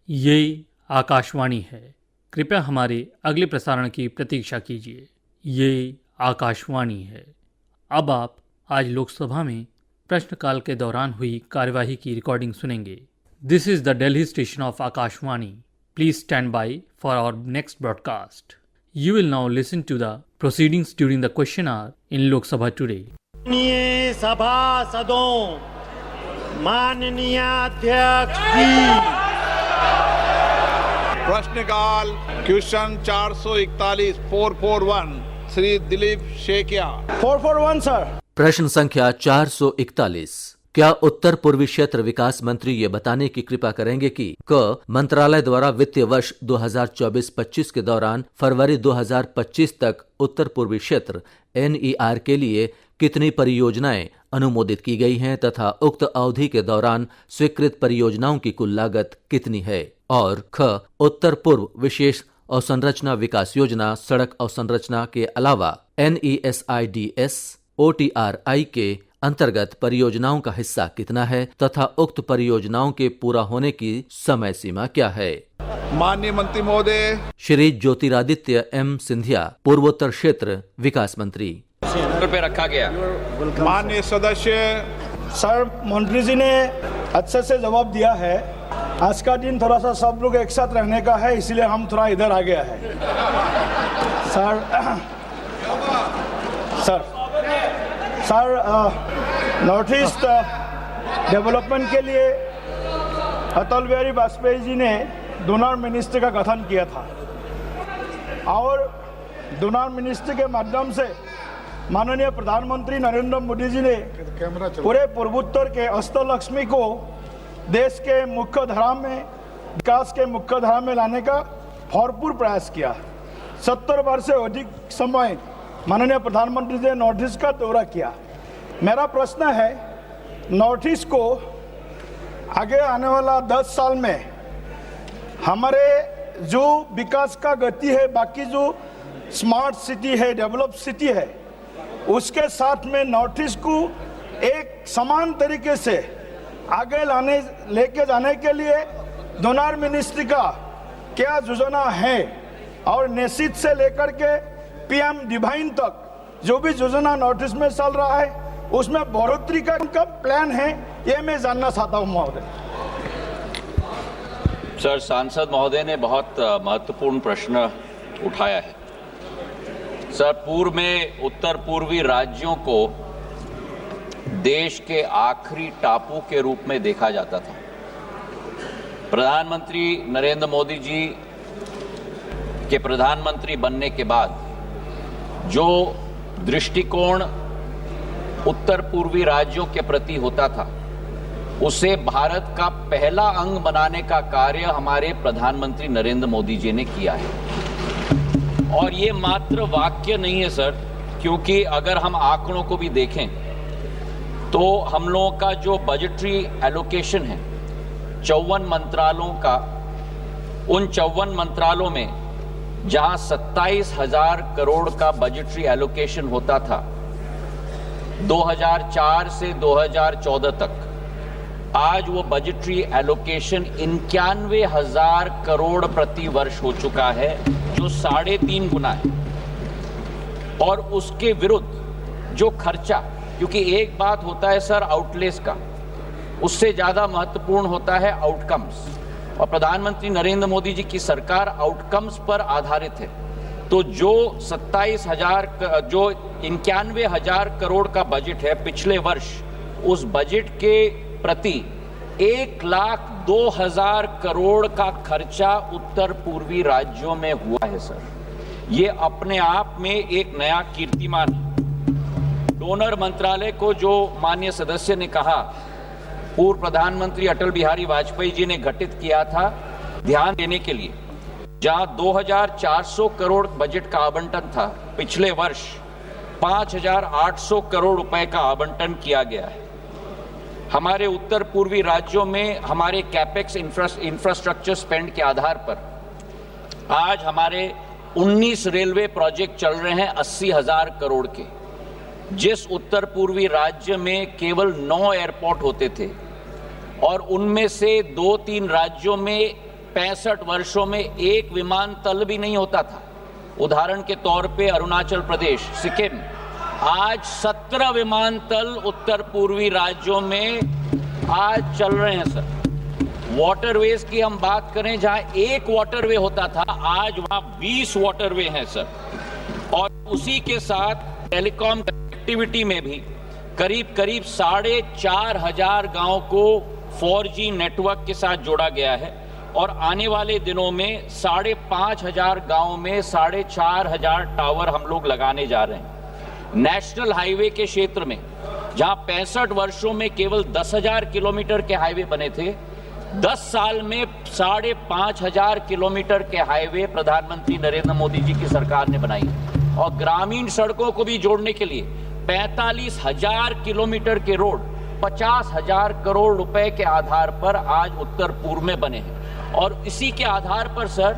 ये आकाशवाणी है। कृपया हमारे अगले प्रसारण की प्रतीक्षा कीजिए। ये आकाशवाणी है। अब आप आज लोकसभा में प्रश्नकाल के दौरान हुई कार्यवाही की रिकॉर्डिंग सुनेंगे। This is the Delhi station of Akashvani. Please stand by for our next broadcast. You will now listen to the proceedings during the question hour in Lok Sabha today. माननीय सभासदों, माननीय अध्यक्ष जी, प्रश्नकाल क्वेश्चन 441 441 श्री दिलीप शेखिया। 441 सर। प्रश्न संख्या 441। क्या उत्तर पूर्वी क्षेत्र विकास मंत्री ये बताने की कृपा करेंगे कि क मंत्रालय द्वारा वित्तीय वर्ष 2024-25 के दौरान फरवरी 2025 तक उत्तर पूर्वी क्षेत्र NER के लिए कितनी परियोजनाएं अनुमोदित की गई हैं तथा उक्त अवधि के दौरान स्वीकृत परियोजनाओं की कुल लागत कितनी है। और ख उत्तर पूर्व विशेष अवसंरचना विकास योजना सड़क अवसंरचना के अलावा NESIDS OTRI के अंतर्गत परियोजनाओं का हिस्सा कितना है तथा उक्त परियोजनाओं के पूरा होने की समय सीमा क्या है। माननीय मंत्री महोदय। श्री ज्योतिरादित्य M सिंधिया, पूर्वोत्तर क्षेत्र विकास मंत्री। पे रखा गया। माननीय सदस्य। सर, मंत्री जी ने अच्छे से जवाब दिया है। आज का दिन थोड़ा सा सब लोग एक साथ रहने का है, इसलिए हम थोड़ा इधर आ गया है। सर नॉर्थ ईस्ट डेवलपमेंट के लिए अटल बिहारी वाजपेयी जी ने डोनर मिनिस्ट्री का गठन किया था और डोनर मिनिस्ट्री के माध्यम से माननीय प्रधानमंत्री नरेंद्र मोदी जी ने पूरे पूर्वोत्तर के अष्टलक्ष्मी को देश के मुख्य धारा में, विकास के मुख्य धारा में लाने का भरपूर प्रयास किया। 70 वर्ष से अधिक समय माननीय प्रधानमंत्री जी ने नॉर्थ ईस्ट का दौरा किया। मेरा प्रश्न है, नॉर्थ ईस्ट को आगे आने वाला 10 साल में हमारे जो विकास का गति है, बाकी जो स्मार्ट सिटी है, डेवलप सिटी है, उसके साथ में नॉर्थ ईस्ट को एक समान तरीके से आगे लेके जाने के लिए डोनर मिनिस्ट्री का क्या योजना है और नेसित से लेकर के PM डिवाइन तक जो भी योजना नॉर्थ ईस्ट में चल रहा है उसमें बढ़ोतरी का प्लान है, ये मैं जानना चाहता हूँ महोदय। सर, सांसद महोदय ने बहुत महत्वपूर्ण प्रश्न उठाया है। सर, पूर्व में उत्तर पूर्वी राज्यों को देश के आखिरी टापू के रूप में देखा जाता था। प्रधानमंत्री नरेंद्र मोदी जी के प्रधानमंत्री बनने के बाद जो दृष्टिकोण उत्तर पूर्वी राज्यों के प्रति होता था, उसे भारत का पहला अंग बनाने का कार्य हमारे प्रधानमंत्री नरेंद्र मोदी जी ने किया है। और ये मात्र वाक्य नहीं है सर, क्योंकि अगर हम आंकड़ों को भी देखें तो हम लोगों का जो बजटरी एलोकेशन है 54 मंत्रालयों का, उन 54 मंत्रालयों में जहां 27,000 करोड़ का बजटरी एलोकेशन होता था 2004 से 2014 तक, आज वो बजटरी एलोकेशन 91,000 करोड़ प्रति वर्ष हो चुका है, जो 3.5 गुना है। और उसके विरुद्ध जो खर्चा, क्योंकि एक बात होता है सर आउटलेस का, उससे ज्यादा महत्वपूर्ण होता है आउटकम्स, और प्रधानमंत्री नरेंद्र मोदी जी की सरकार आउटकम्स पर आधारित है। तो जो 91,000 करोड़ का बजट है पिछले वर्ष, उस बजट के प्रति 1,02,000 करोड़ का खर्चा उत्तर पूर्वी राज्यों में हुआ है सर। ये अपने आप में एक नया कीर्तिमान है। डोनर मंत्रालय को जो माननीय सदस्य ने कहा, पूर्व प्रधानमंत्री अटल बिहारी वाजपेयी जी ने गठित किया था ध्यान देने के लिए, जहां 2,400 करोड़ बजट का आवंटन था, पिछले वर्ष 5,800 करोड़ रुपए का आवंटन किया गया है। हमारे उत्तर पूर्वी राज्यों में हमारे कैपेक्स इंफ्रास्ट्रक्चर स्पेंड के आधार पर आज हमारे 19 रेलवे प्रोजेक्ट चल रहे हैं 80,000 करोड़ के। जिस उत्तर पूर्वी राज्य में केवल 9 एयरपोर्ट होते थे और उनमें से 2-3 राज्यों में 65 वर्षों में एक विमानतल भी नहीं होता था। उदाहरण के तौर पे अरुणाचल प्रदेश, सिक्किम, आज 17 विमानतल उत्तर पूर्वी राज्यों में आज चल रहे हैं सर। वाटरवेज की हम बात करें, जहां एक वाटरवे होता था, आज वहां 20 वाटरवे हैं सर। और उसी के साथ टेलीकॉम कनेक्टिविटी में भी करीब 4,500 गांव को 4G नेटवर्क के साथ जोड़ा गया है और आने वाले दिनों में 5,500 गांव में 4,500 टावर हम लोग लगाने जा रहे हैं। नेशनल हाईवे के क्षेत्र में, जहां 65 वर्षों में केवल 10,000 किलोमीटर के हाईवे बने थे, 10 साल में 5,500 किलोमीटर के हाईवे प्रधानमंत्री नरेंद्र मोदी जी की सरकार ने बनाई और ग्रामीण सड़कों को भी जोड़ने के लिए 45,000 किलोमीटर के रोड 50,000 करोड़ रुपए के आधार पर आज उत्तर पूर्व में बने हैं। और इसी के आधार पर सर,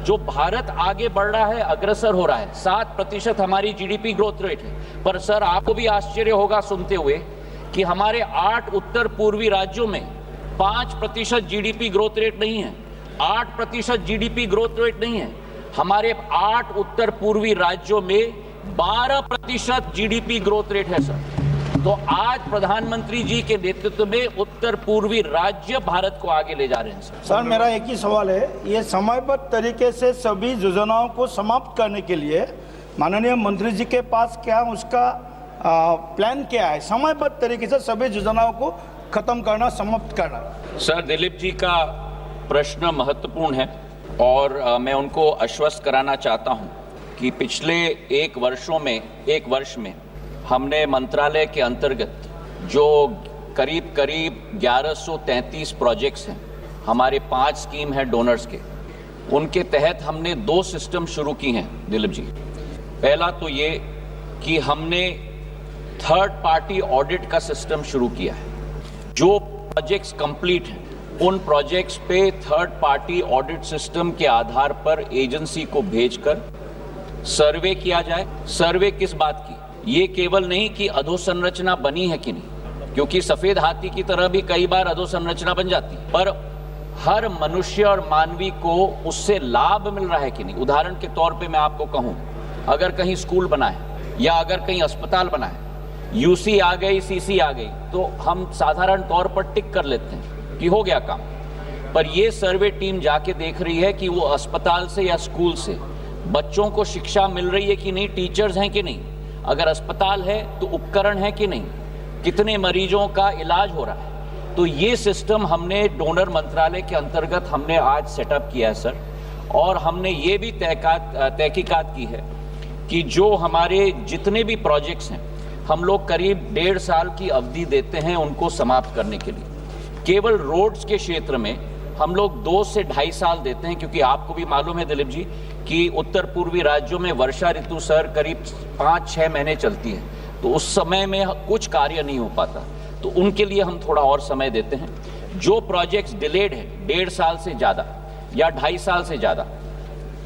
जो भारत आगे बढ़ रहा है, अग्रसर हो रहा है, 7% हमारी GDP ग्रोथ रेट है। पर सर, आपको भी आश्चर्य होगा सुनते हुए कि हमारे 8 उत्तर पूर्वी राज्यों में 5% GDP ग्रोथ रेट नहीं है, 8% GDP ग्रोथ रेट नहीं है। हमारे 8 उत्तर पूर्वी राज्यों में 12% GDP ग्रोथ रेट है सर। तो आज प्रधानमंत्री जी के नेतृत्व में उत्तर पूर्वी राज्य भारत को आगे ले जा रहे हैं सर। सर, मेरा एक ही सवाल है, ये समयबद्ध तरीके से सभी योजनाओं को समाप्त करने के लिए माननीय मंत्री जी के पास क्या उसका प्लान क्या है? समयबद्ध तरीके से सभी योजनाओं को खत्म करना, समाप्त करना। सर, दिलीप जी का प्रश्न महत्वपूर्ण है और मैं उनको आश्वस्त कराना चाहता हूं कि पिछले एक वर्ष में हमने मंत्रालय के अंतर्गत जो करीब 1133 प्रोजेक्ट्स हैं, हमारे 5 स्कीम है डोनर्स के, उनके तहत हमने 2 सिस्टम शुरू की हैं दिलीप जी। पहला तो ये कि हमने थर्ड पार्टी ऑडिट का सिस्टम शुरू किया है। जो प्रोजेक्ट्स कंप्लीट हैं, उन प्रोजेक्ट्स पे थर्ड पार्टी ऑडिट सिस्टम के आधार पर एजेंसी को भेजकर सर्वे किया जाए। सर्वे किस बात की? ये केवल नहीं कि अधोसंरचना बनी है कि नहीं, क्योंकि सफेद हाथी की तरह भी कई बार अधोसंरचना बन जाती है, पर हर मनुष्य और मानवी को उससे लाभ मिल रहा है कि नहीं। उदाहरण के तौर पे मैं आपको कहूं, अगर कहीं स्कूल बना है या अगर कहीं अस्पताल बना है, UC आ गई, CC आ गई, तो हम साधारण तौर पर टिक कर लेते हैं कि हो गया काम। पर यह सर्वे टीम जाके देख रही है कि वो अस्पताल से या स्कूल से बच्चों को शिक्षा मिल रही है कि नहीं, टीचर्स हैं कि नहीं, अगर अस्पताल है तो उपकरण है कि नहीं, कितने मरीजों का इलाज हो रहा है। तो ये सिस्टम हमने डोनर मंत्रालय के अंतर्गत हमने आज सेटअप किया है सर। और हमने ये भी तहकीकात की है कि जो हमारे जितने भी प्रोजेक्ट्स हैं, हम लोग करीब 1.5 साल की अवधि देते हैं उनको समाप्त करने के लिए। केवल रोड्स के क्षेत्र में हम लोग 2 से 2.5 साल देते हैं, क्योंकि आपको भी मालूम है दिलीप जी कि उत्तर पूर्वी राज्यों में वर्षा ऋतु सर करीब 5-6 महीने चलती है, तो उस समय में कुछ कार्य नहीं हो पाता, तो उनके लिए हम थोड़ा और समय देते हैं। जो प्रोजेक्ट्स डिलेड है 1.5 साल से ज़्यादा या 2.5 साल से ज़्यादा,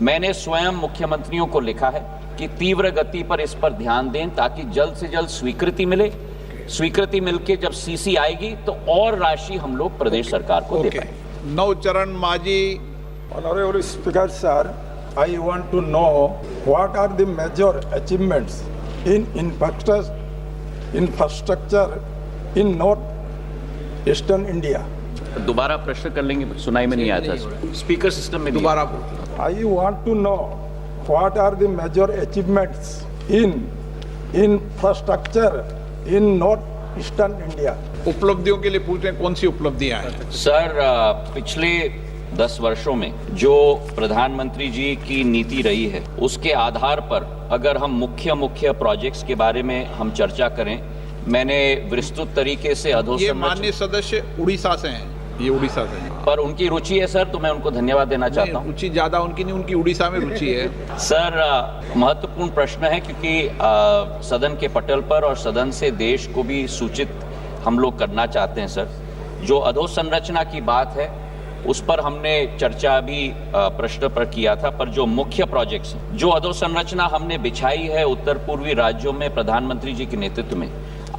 मैंने स्वयं मुख्यमंत्रियों को लिखा है कि तीव्र गति पर इस पर ध्यान दें ताकि जल्द से जल्द स्वीकृति मिले। स्वीकृति मिलके जब CC आएगी तो और राशि हम लोग प्रदेश सरकार को दे पाएंगे। नवचरण माझी। Honorable Speaker, sir, I want to know what are the major achievements in infrastructure in North Eastern India? दोबारा प्रश्न कर लेंगे, सुनाई में नहीं आया था, स्पीकर सिस्टम में दोबारा I want to know what are the major achievements in infrastructure in North Eastern India? उपलब्धियों के लिए पूछ रहे हैं, कौन सी उपलब्धियां हैं? सर, पिछले 10 वर्षों में जो प्रधानमंत्री जी की नीति रही है, उसके आधार पर अगर हम मुख्य प्रोजेक्ट्स के बारे में हम चर्चा करें, मैंने विस्तृत तरीके से ये माननीय सदस्य उड़ीसा से हैं, ये उड़ीसा से हैं। पर उनकी रुचि है सर, तो मैं उनको धन्यवाद देना चाहता हूँ। रुचि ज्यादा उनकी नहीं, उनकी उड़ीसा में रुचि है। सर, महत्वपूर्ण प्रश्न है, क्योंकि सदन के पटल पर और सदन से देश को भी सूचित हम लोग करना चाहते हैं सर। जो अधोसंरचना की बात है उस पर हमने चर्चा भी प्रश्न पर किया था, पर जो मुख्य प्रोजेक्ट्स हैं, जो अधोसंरचना हमने बिछाई है उत्तर पूर्वी राज्यों में प्रधानमंत्री जी के नेतृत्व में,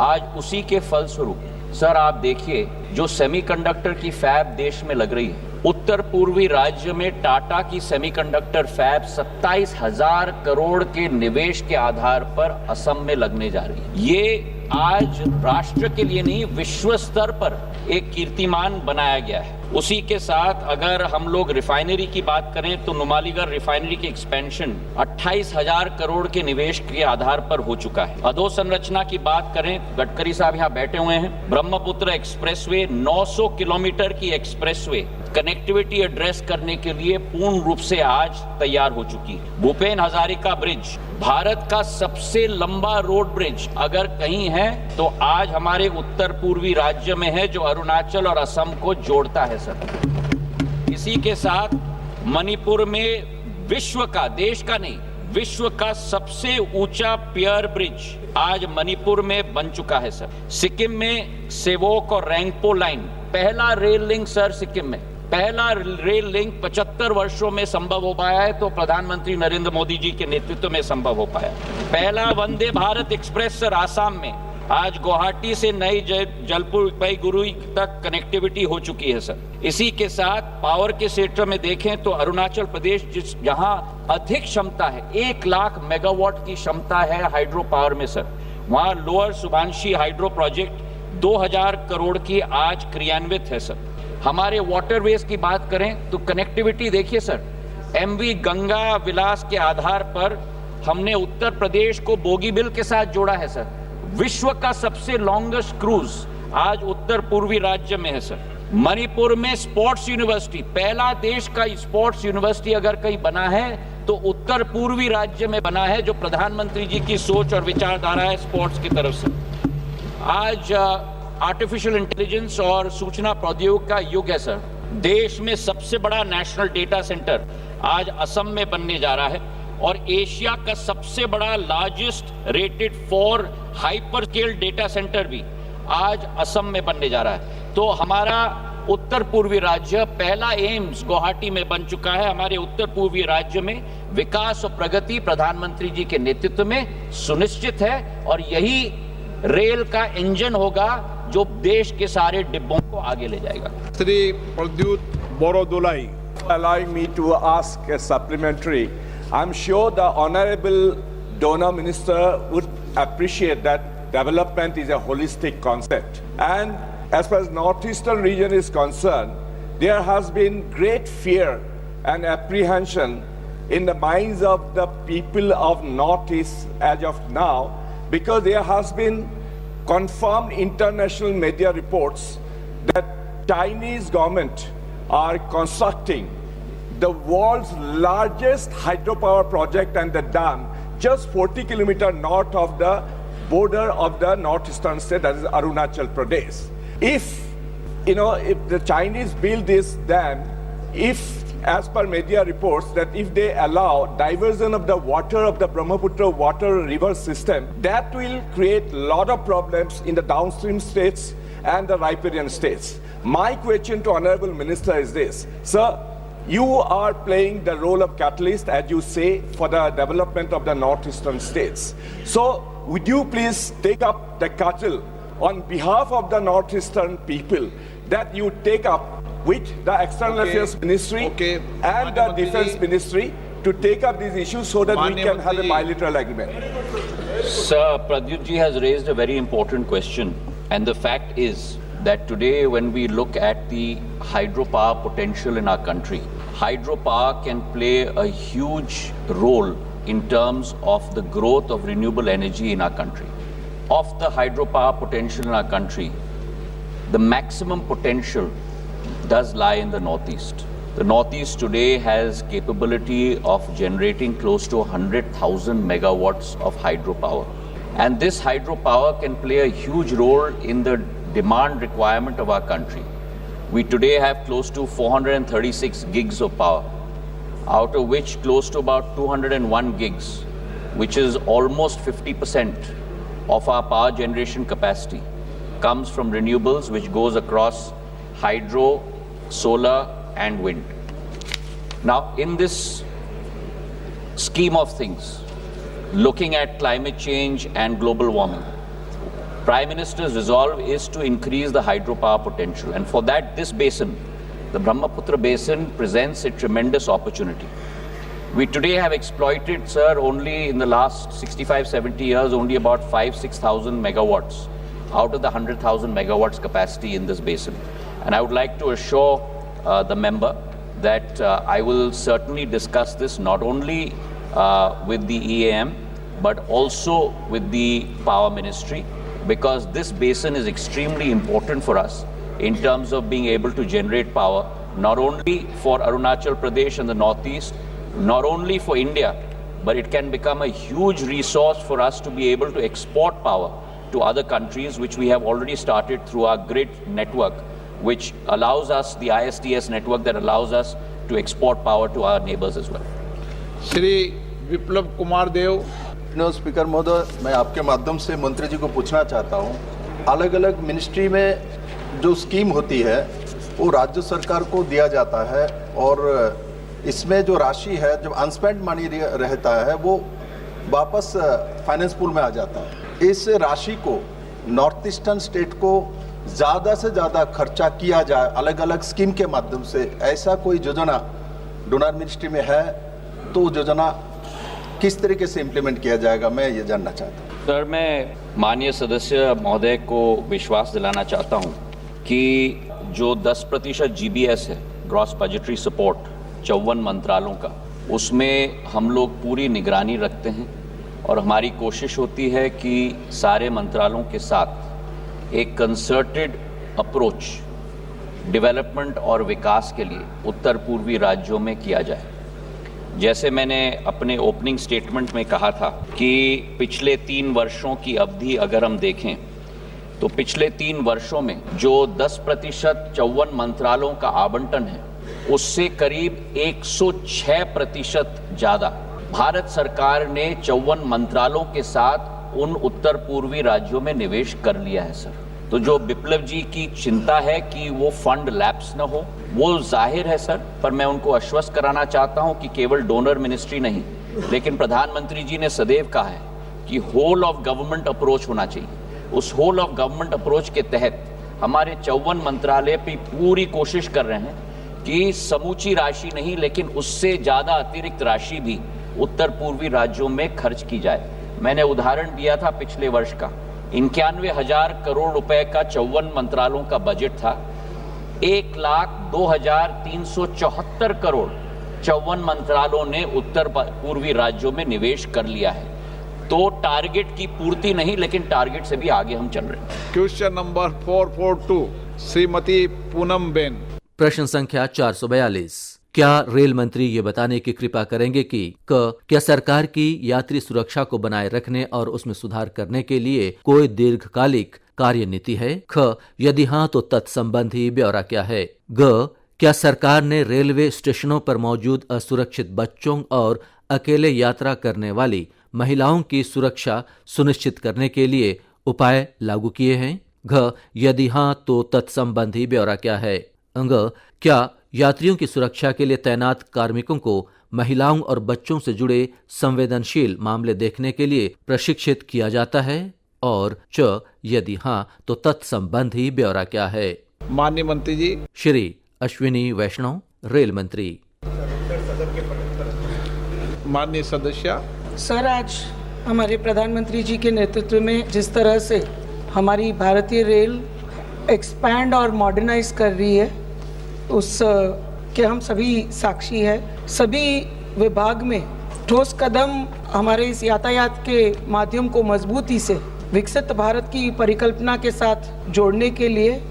आज उसी के फलस्वरूप सर आप देखिए जो सेमीकंडक्टर की फैब देश में लग रही है, उत्तर पूर्वी राज्य में टाटा की सेमीकंडक्टर फैब 27,000 करोड़ के निवेश के आधार पर असम में लगने जा रही है। ये आज राष्ट्र के लिए नहीं, विश्व स्तर पर एक कीर्तिमान बनाया गया है। उसी के साथ अगर हम लोग रिफाइनरी की बात करें तो नुमालीगढ़ रिफाइनरी की एक्सपेंशन 28,000 करोड़ के निवेश के आधार पर हो चुका है। अधोसंरचना की बात करें, गडकरी साहब यहाँ बैठे हुए हैं, ब्रह्मपुत्र एक्सप्रेसवे 900 किलोमीटर की एक्सप्रेसवे कनेक्टिविटी एड्रेस करने के लिए पूर्ण रूप से आज तैयार हो चुकी है। भूपेन हजारिका ब्रिज भारत का सबसे लंबा रोड ब्रिज अगर कहीं है तो आज हमारे उत्तर पूर्वी राज्य में है, जो अरुणाचल और असम को जोड़ता है सर। इसी के साथ मणिपुर में विश्व का, देश का नहीं, विश्व का सबसे ऊंचा पियर ब्रिज आज मणिपुर में बन चुका है सर। सिक्किम में सेवोक और रैंगपो लाइन, पहला रेल लिंक सर, सिक्किम में पहला रेल लिंक 75 वर्षों में संभव हो पाया है, तो प्रधानमंत्री नरेंद्र मोदी जी के नेतृत्व में संभव हो पाया। पहला वंदे भारत एक्सप्रेस सर आसाम में, आज गुवाहाटी से नई जलपाईगुड़ी तक कनेक्टिविटी हो चुकी है सर। इसी के साथ पावर के क्षेत्र में देखें तो अरुणाचल प्रदेश जहां अधिक क्षमता है, 1 लाख मेगावाट की क्षमता है हाइड्रो पावर में सर, वहां लोअर सुबानशी हाइड्रो प्रोजेक्ट 2000 करोड़ की आज क्रियान्वित है सर। हमारे वाटरवेज की बात करें तो कनेक्टिविटी देखिए सर, एमवी गंगा विलास के आधार पर हमने उत्तर प्रदेश को बोगीबिल के साथ जोड़ा है सर। विश्व का सबसे लॉन्गेस्ट क्रूज आज उत्तर पूर्वी राज्य में है सर। मणिपुर में स्पोर्ट्स यूनिवर्सिटी, पहला देश का स्पोर्ट्स यूनिवर्सिटी अगर कहीं बना है तो उत्तर पूर्वी राज्य में बना है, जो प्रधानमंत्री जी की सोच और विचारधारा है स्पोर्ट्स की तरफ से। आज आर्टिफिशियल इंटेलिजेंस और सूचना प्रौद्योगिकी का युग है सर। देश में सबसे बड़ा नेशनल डेटा सेंटर आज असम में बनने जा रहा है, और एशिया का सबसे बड़ा largest rated for hyper scale data centre भी आज असम में बनने जा रहा है। तो हमारा उत्तर पूर्वी राज्य, पहला एम्स गुवाहाटी में बन चुका है। हमारे उत्तर पूर्वी राज्य में विकास और प्रगति प्रधानमंत्री जी के नेतृत्व में सुनिश्चित है, और यही रेल का इंजन होगा जो देश के सारे डिब्बों को आगे ले जाएगा। Shri Pradyut Bordoloi, Allowing me to ask a supplementary, I'm sure the Honorable Donor Minister would appreciate that development is a holistic concept. And as far as Northeastern region is concerned, there has been great fear and apprehension in the minds of the people of Northeast as of now, because there has been confirmed international media reports that Chinese government are constructing the world's largest hydropower project and the dam just 40 kilometers north of the border of the northeastern state, that is Arunachal Pradesh. If the Chinese build this dam, if as per media reports that if they allow diversion of the water of the Brahmaputra water river system, that will create a lot of problems in the downstream states and the riparian states. My question to Honorable Minister is this. Sir, you are playing the role of catalyst, as you say, for the development of the northeastern states. So would you please take up the cudgel on behalf of the northeastern people, that you take up with the External Affairs Ministry and the Defense Ministry to take up these issues so that we can have a bilateral agreement? Sir, Pradyut ji has raised a very important question, and the fact is that today when we look at the hydropower potential in our country, hydropower can play a huge role in terms of the growth of renewable energy in our country. Of the hydropower potential in our country, the maximum potential does lie in the Northeast. The Northeast today has capability of generating close to 100,000 megawatts of hydropower. And this hydropower can play a huge role in the demand requirement of our country. We today have close to 436 gigs of power, out of which close to about 201 gigs, which is almost 50% of our power generation capacity, comes from renewables, which goes across hydro, solar and wind. Now, in this scheme of things, looking at climate change and global warming, Prime Minister's resolve is to increase the hydropower potential, and for that this basin the Brahmaputra Basin presents a tremendous opportunity. We today have exploited, sir, only in the last 65-70 years, only about 5,000-6,000 megawatts out of the 100,000 megawatts capacity in this basin. And I would like to assure the member that I will certainly discuss this not only with the EAM, but also with the Power Ministry, because this basin is extremely important for us in terms of being able to generate power, not only for Arunachal Pradesh and the Northeast, not only for India, but it can become a huge resource for us to be able to export power to other countries, which we have already started through our grid network, which allows us, the ISTS network that allows us to export power to our neighbors as well. Shri Biplab Kumar Deb. Speaker महोदय, मैं आपके माध्यम से मंत्री जी को पूछना चाहता हूँ, अलग अलग मिनिस्ट्री में जो स्कीम होती है वो राज्य सरकार को दिया जाता है और इसमें जो राशि है, जब अनस्पेंड मनी रहता है वो वापस फाइनेंस पूल में आ जाता है। इस राशि को नॉर्थ ईस्टर्न स्टेट को ज़्यादा से ज़्यादा खर्चा किया जाए अलग अलग स्कीम के माध्यम से, ऐसा कोई योजना डोनर मिनिस्ट्री में है तो योजना किस तरीके से इम्प्लीमेंट किया जाएगा, मैं ये जानना चाहता हूँ। सर, मैं माननीय सदस्य महोदय को विश्वास दिलाना चाहता हूँ कि जो 10% GBS है, ग्रॉस बजटरी सपोर्ट 54 मंत्रालयों का, उसमें हम लोग पूरी निगरानी रखते हैं और हमारी कोशिश होती है कि सारे मंत्रालयों के साथ एक कंसर्टेड अप्रोच डेवलपमेंट और विकास के लिए उत्तर पूर्वी राज्यों में किया जाए। जैसे मैंने अपने ओपनिंग स्टेटमेंट में कहा था कि पिछले 3 वर्षों की अवधि अगर हम देखें तो पिछले 3 वर्षों में जो 10% 54 मंत्रालयों का आवंटन है, उससे करीब 106% ज़्यादा भारत सरकार ने 54 मंत्रालयों के साथ उन उत्तर पूर्वी राज्यों में निवेश कर लिया है। सर, तो जो विप्लव जी की चिंता है कि वो फंड लैप्स न हो, वो जाहिर है सर, पर मैं उनको आश्वस्त कराना चाहता हूं कि केवल डोनर मिनिस्ट्री नहीं, लेकिन प्रधानमंत्री जी ने सदैव कहा है कि होल ऑफ गवर्नमेंट अप्रोच होना चाहिए। उस होल ऑफ गवर्नमेंट अप्रोच के तहत हमारे 54 मंत्रालय भी पूरी कोशिश कर रहे हैं कि समूची राशि नहीं, लेकिन उससे ज़्यादा अतिरिक्त राशि भी उत्तर पूर्वी राज्यों में खर्च की जाए। मैंने उदाहरण दिया था पिछले वर्ष का 91,000 करोड़ रुपए का 54 मंत्रालयों का बजट था। 1,02,374 करोड़ 54 मंत्रालयों ने उत्तर पूर्वी राज्यों में निवेश कर लिया है। तो टारगेट की पूर्ति नहीं, लेकिन टारगेट से भी आगे हम चल रहे हैं। Question number 442 Shrimati Poonam Ben. प्रश्न संख्या 442। क्या रेल मंत्री ये बताने की कृपा करेंगे कि क्या सरकार की यात्री सुरक्षा को बनाए रखने और उसमें सुधार करने के लिए कोई दीर्घकालिक कार्यनीति है? ख, यदि हाँ तो तत्संबंधी ब्यौरा क्या है? ग, क्या सरकार ने रेलवे स्टेशनों पर मौजूद असुरक्षित बच्चों और अकेले यात्रा करने वाली महिलाओं की सुरक्षा सुनिश्चित करने के लिए उपाय लागू किए हैं? घ, यदि हाँ तो तत्संबंधी ब्यौरा क्या है? अंग, क्या यात्रियों की सुरक्षा के लिए तैनात कार्मिकों को महिलाओं और बच्चों से जुड़े संवेदनशील मामले देखने के लिए प्रशिक्षित किया जाता है? और च, यदि हाँ तो तत्संबंधी ब्यौरा क्या है? माननीय मंत्री जी। श्री अश्विनी वैष्णव, रेल मंत्री। माननीय सदस्य। सर, आज हमारे प्रधानमंत्री जी के नेतृत्व में जिस तरह से हमारी भारतीय रेल एक्सपैंड और मॉडर्नाइज कर रही है, उस के हम सभी साक्षी हैं। सभी विभाग में ठोस कदम हमारे इस यातायात के माध्यम को मजबूती से विकसित भारत की परिकल्पना के साथ जोड़ने के लिए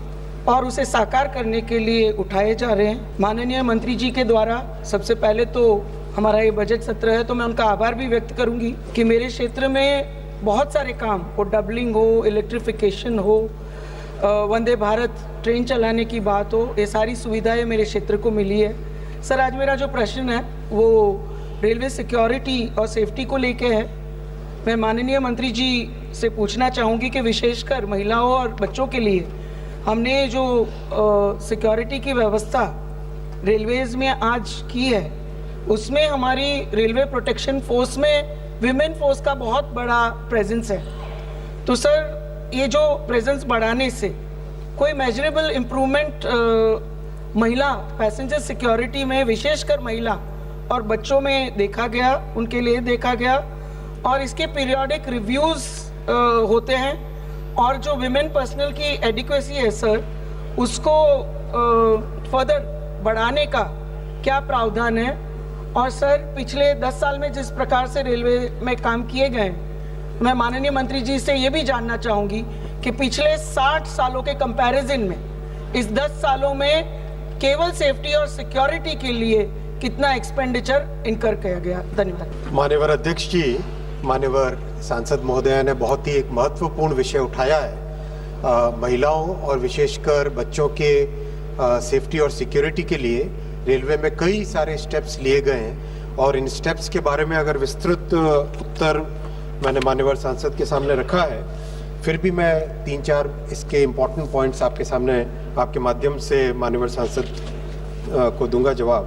और उसे साकार करने के लिए उठाए जा रहे हैं। माननीय मंत्री जी के द्वारा सबसे पहले तो हमारा ये बजट सत्र है, तो मैं उनका आभार भी व्यक्त करूंगी कि मेरे क्षेत्र में बहुत सारे काम, वो डबलिंग हो, इलेक्ट्रिफिकेशन हो, वंदे भारत ट्रेन चलाने की बात हो, ये सारी सुविधाएं मेरे क्षेत्र को मिली है। सर, आज मेरा जो प्रश्न है वो रेलवे सिक्योरिटी और सेफ्टी को लेके है। मैं माननीय मंत्री जी से पूछना चाहूँगी कि विशेषकर महिलाओं और बच्चों के लिए हमने जो सिक्योरिटी की व्यवस्था रेलवेज में आज की है, उसमें हमारी रेलवे प्रोटेक्शन फोर्स में विमेन फोर्स का बहुत बड़ा प्रेजेंस है। तो सर, ये जो प्रेजेंस बढ़ाने से कोई मेजरेबल इम्प्रूवमेंट महिला पैसेंजर सिक्योरिटी में विशेषकर महिला और बच्चों में देखा गया, उनके लिए देखा गया, और इसके पीरियोडिक रिव्यूज़ होते हैं। और जो विमेन पर्सनल की एडिक्वेसी है सर, उसको फर्दर बढ़ाने का क्या प्रावधान है? और सर पिछले 10 साल में जिस प्रकार से रेलवे में काम किए गए, मैं माननीय मंत्री जी से ये भी जानना चाहूँगी कि पिछले 60 सालों के कंपैरिजन में इस 10 सालों में केवल सेफ्टी और सिक्योरिटी के लिए कितना एक्सपेंडिचर इनकर किया गया? धन्यवाद। माननीय अध्यक्ष जी, माननीय सांसद महोदय ने बहुत ही एक महत्वपूर्ण विषय उठाया है। महिलाओं और विशेषकर बच्चों के सेफ्टी और सिक्योरिटी के लिए रेलवे में कई सारे स्टेप्स लिए गए हैं, और इन स्टेप्स के बारे में अगर विस्तृत उत्तर मैंने माननीय सांसद के सामने रखा है, फिर भी मैं 3-4 इसके इम्पोर्टेंट पॉइंट्स आपके सामने आपके माध्यम से माननीय सांसद को दूंगा जवाब।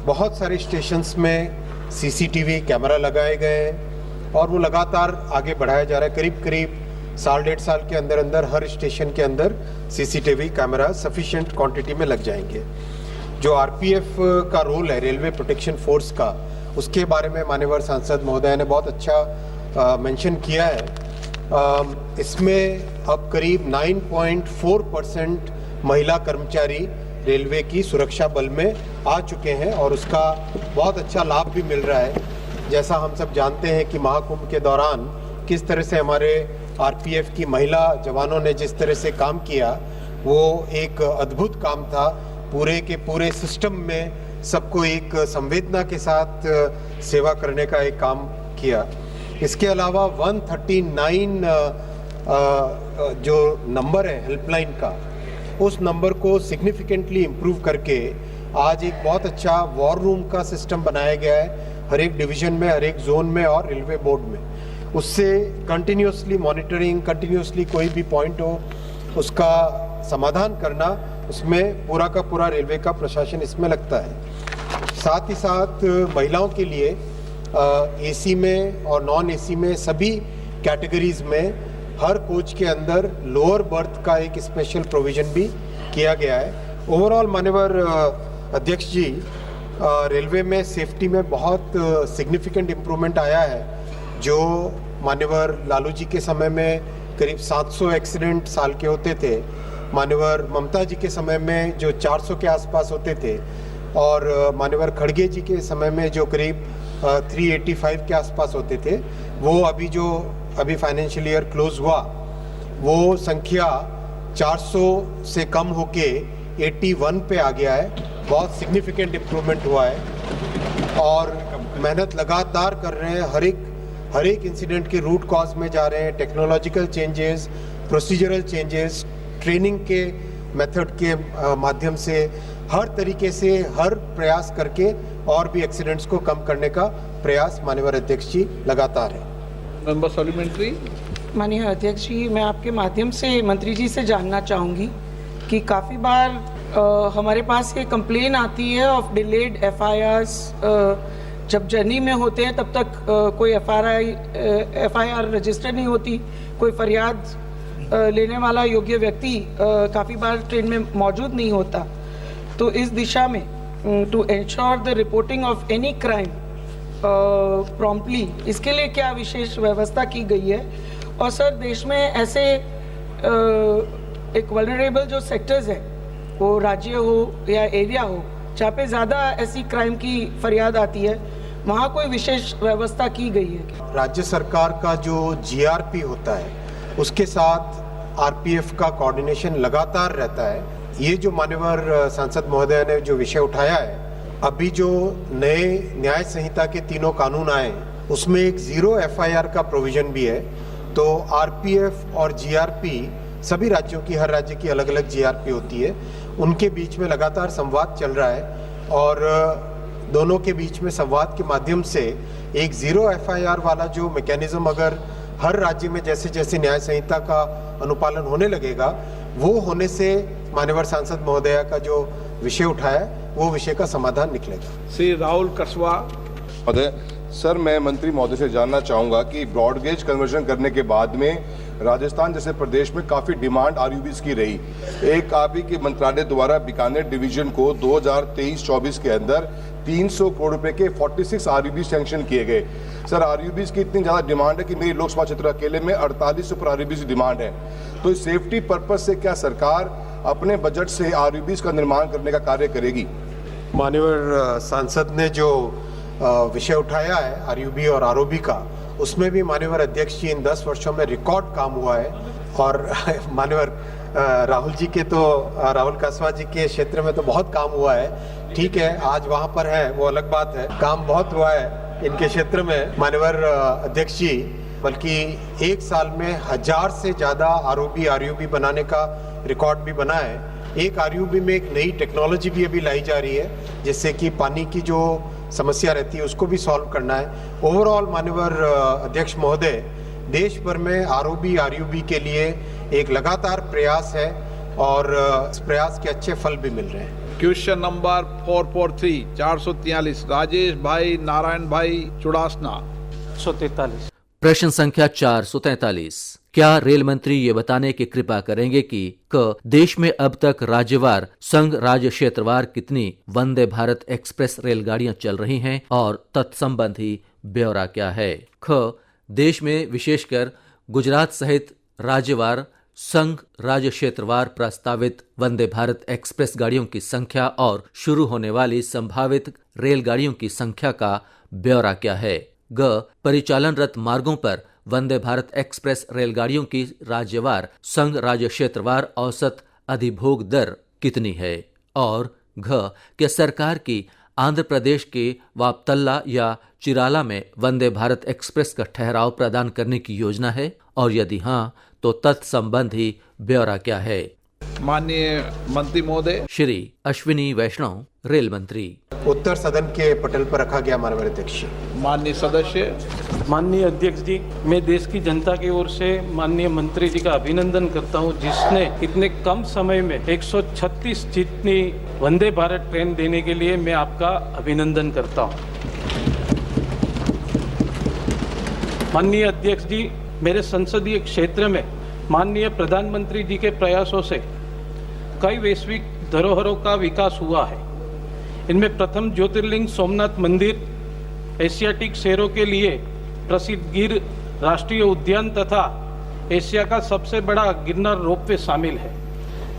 बहुत सारे स्टेशंस में सीसीटीवी कैमरा लगाए गए हैं और वो लगातार आगे बढ़ाया जा रहा है। करीब करीब 1.5 साल के अंदर अंदर हर स्टेशन के अंदर सीसीटीवी कैमरा सफिशिएंट क्वांटिटी में लग जाएंगे। जो आरपीएफ का रोल है रेलवे प्रोटेक्शन फोर्स का, उसके बारे में माननीय सांसद महोदय ने बहुत अच्छा मेंशन किया है। इसमें अब करीब 9.4% महिला कर्मचारी रेलवे की सुरक्षा बल में आ चुके हैं और उसका बहुत अच्छा लाभ भी मिल रहा है। जैसा हम सब जानते हैं कि महाकुंभ के दौरान किस तरह से हमारे आरपीएफ की महिला जवानों ने जिस तरह से काम किया, वो एक अद्भुत काम था। पूरे के पूरे सिस्टम में सबको एक संवेदना के साथ सेवा करने का एक काम किया। इसके अलावा 139 जो नंबर है हेल्पलाइन का, उस नंबर को सिग्निफिकेंटली इम्प्रूव करके आज एक बहुत अच्छा वॉर रूम का सिस्टम बनाया गया है हर एक डिवीजन में, हर एक जोन में और रेलवे बोर्ड में। उससे कंटिन्यूसली मॉनिटरिंग, कंटिन्यूसली कोई भी पॉइंट हो उसका समाधान करना, उसमें पूरा का पूरा रेलवे का प्रशासन इसमें लगता है। साथ ही साथ महिलाओं के लिए एसी में और नॉन एसी में सभी कैटेगरीज में हर कोच के अंदर लोअर बर्थ का एक स्पेशल प्रोविज़न भी किया गया है। ओवरऑल माननीय अध्यक्ष जी, रेलवे में सेफ्टी में बहुत सिग्निफिकेंट इम्प्रूवमेंट आया है। जो माननीय लालू जी के समय में करीब 700 एक्सीडेंट साल के होते थे, माननीय ममता जी के समय में जो 400 के आसपास होते थे, और माननीय खड़गे जी के समय में जो करीब 385 के आसपास होते थे, वो अभी फाइनेंशियल ईयर क्लोज हुआ, वो संख्या 400 से कम होके 81 पे आ गया है। बहुत सिग्निफिकेंट इम्प्रूवमेंट हुआ है और मेहनत लगातार कर रहे हैं। हर एक इंसिडेंट के रूट कॉज में जा रहे हैं। Technological changes, procedural changes, training के मेथड के माध्यम से हर तरीके से हर प्रयास करके और भी एक्सीडेंट्स को कम करने का प्रयास माननीय अध्यक्ष जी लगातार है। Member supplementary. माननीय अध्यक्ष जी, मैं आपके माध्यम से मंत्री जी से जानना चाहूँगी कि काफ़ी बार हमारे पास ये कंप्लेन आती है ऑफ डिलेड एफआईआर्स। जब जर्नी में होते हैं तब तक कोई एफआईआर रजिस्टर नहीं होती, कोई फरियाद लेने वाला योग्य व्यक्ति काफ़ी बार ट्रेन में मौजूद नहीं होता। तो इस दिशा में to ensure the reporting of any crime promptly, इसके लिए क्या विशेष व्यवस्था की गई है? और सर, देश में ऐसे एक वल्नरेबल जो सेक्टर्स है, वो राज्य हो या एरिया हो, जहाँ पे ज़्यादा ऐसी क्राइम की फरियाद आती है, वहाँ कोई विशेष व्यवस्था की गई है? राज्य सरकार का जो जीआरपी होता है उसके साथ आरपीएफ का कोऑर्डिनेशन लगातार रहता है। ये जो माननीय सांसद महोदय ने जो विषय उठाया है, अभी जो नए न्याय संहिता के 3 कानून आए उसमें एक 0 एफआईआर का प्रोविजन भी है। तो आरपीएफ और जीआरपी सभी राज्यों की, हर राज्य की अलग अलग जीआरपी होती है, उनके बीच में लगातार संवाद चल रहा है और दोनों के बीच में संवाद के माध्यम से एक 0 एफआईआर वाला जो मैकेनिज्म अगर हर राज्य में जैसे जैसे न्याय संहिता का अनुपालन होने लगेगा, वो होने से माननीय सांसद महोदय का जो विषय उठाया वो विषय का समाधान निकलेगा। श्री राहुल कसवा। महोदय, सर मैं मंत्री महोदय से जानना चाहूँगा कि ब्रॉडगेज कन्वर्जन करने के बाद में राजस्थान जैसे प्रदेश में काफ़ी डिमांड आरयूबीज की रही। एक आप ही के मंत्रालय द्वारा बीकानेर डिवीजन को 2023-24 के अंदर 300 करोड़ रुपए के 46 आरयूबी सैंक्शन किए गए। सर, आरयूबीज की इतनी ज़्यादा डिमांड है कि मेरी लोकसभा क्षेत्र अकेले में 48 सुपर आरयूबीज की डिमांड है। तो इस सेफ्टी पर्पज से क्या सरकार अपने बजट से आरयूबीज का निर्माण करने का कार्य करेगी? माननीय सांसद ने जो विषय उठाया है आरयूबी और आरओबी का, उसमें भी माननीय अध्यक्ष जी इन 10 वर्षों में रिकॉर्ड काम हुआ है। और माननीय राहुल जी के तो राहुल कासवा जी के क्षेत्र में तो बहुत काम हुआ है। ठीक है, आज वहाँ पर है वो अलग बात है, काम बहुत हुआ है इनके क्षेत्र में माननीय अध्यक्ष जी। बल्कि एक साल में 1000 से ज़्यादा आरओबी आरयूबी बनाने का रिकॉर्ड भी बना है। एक आरयूबी में एक नई टेक्नोलॉजी भी अभी लाई जा रही है, जिससे कि पानी की जो समस्या रहती है उसको भी सॉल्व करना है। ओवरऑल माननीय अध्यक्ष महोदय, देश भर में आरओबी आरयूबी के लिए एक लगातार प्रयास है और इस प्रयास के अच्छे फल भी मिल रहे हैं। क्वेश्चन नंबर 443 443 राजेश भाई नारायण भाई चुड़ासना। 143। प्रश्न संख्या 443। क्या रेल मंत्री ये बताने की कृपा करेंगे कि देश में अब तक राज्यवार संघ राज्य क्षेत्रवार कितनी वंदे भारत एक्सप्रेस रेलगाड़ियां चल रही हैं और तत्संबंधी ब्यौरा क्या है? देश में विशेषकर गुजरात सहित राज्यवार संघ राज्य क्षेत्रवार प्रस्तावित वंदे भारत एक्सप्रेस गाड़ियों की संख्या और शुरू होने वाली संभावित रेलगाड़ियों की संख्या का ब्यौरा क्या है? परिचालनरत मार्गों पर वंदे भारत एक्सप्रेस रेलगाड़ियों की राज्यवार संघ राज्य क्षेत्रवार औसत अधिभोग दर कितनी है? और क्या सरकार की आंध्र प्रदेश के वापतल्ला या चिराला में वंदे भारत एक्सप्रेस का ठहराव प्रदान करने की योजना है? और यदि हाँ, तो तत्संबंधी ब्यौरा क्या है? माननीय मंत्री महोदय। श्री अश्विनी वैष्णव, रेल मंत्री। उत्तर सदन के पटल पर रखा गया माननीय अध्यक्ष। माननीय सदस्य। माननीय अध्यक्ष जी, मैं देश की जनता की ओर से माननीय मंत्री जी का अभिनंदन करता हूं, जिसने इतने कम समय में 136 जितनी वंदे भारत ट्रेन देने के लिए मैं आपका अभिनंदन करता हूं। माननीय अध्यक्ष जी, मेरे संसदीय क्षेत्र में माननीय प्रधानमंत्री जी के प्रयासों से कई वैश्विक धरोहरों का विकास हुआ है। इनमें प्रथम ज्योतिर्लिंग सोमनाथ मंदिर, एशियाटिक शेरों के लिए प्रसिद्ध गिर राष्ट्रीय उद्यान तथा एशिया का सबसे बड़ा गिरनार रोपवे शामिल है,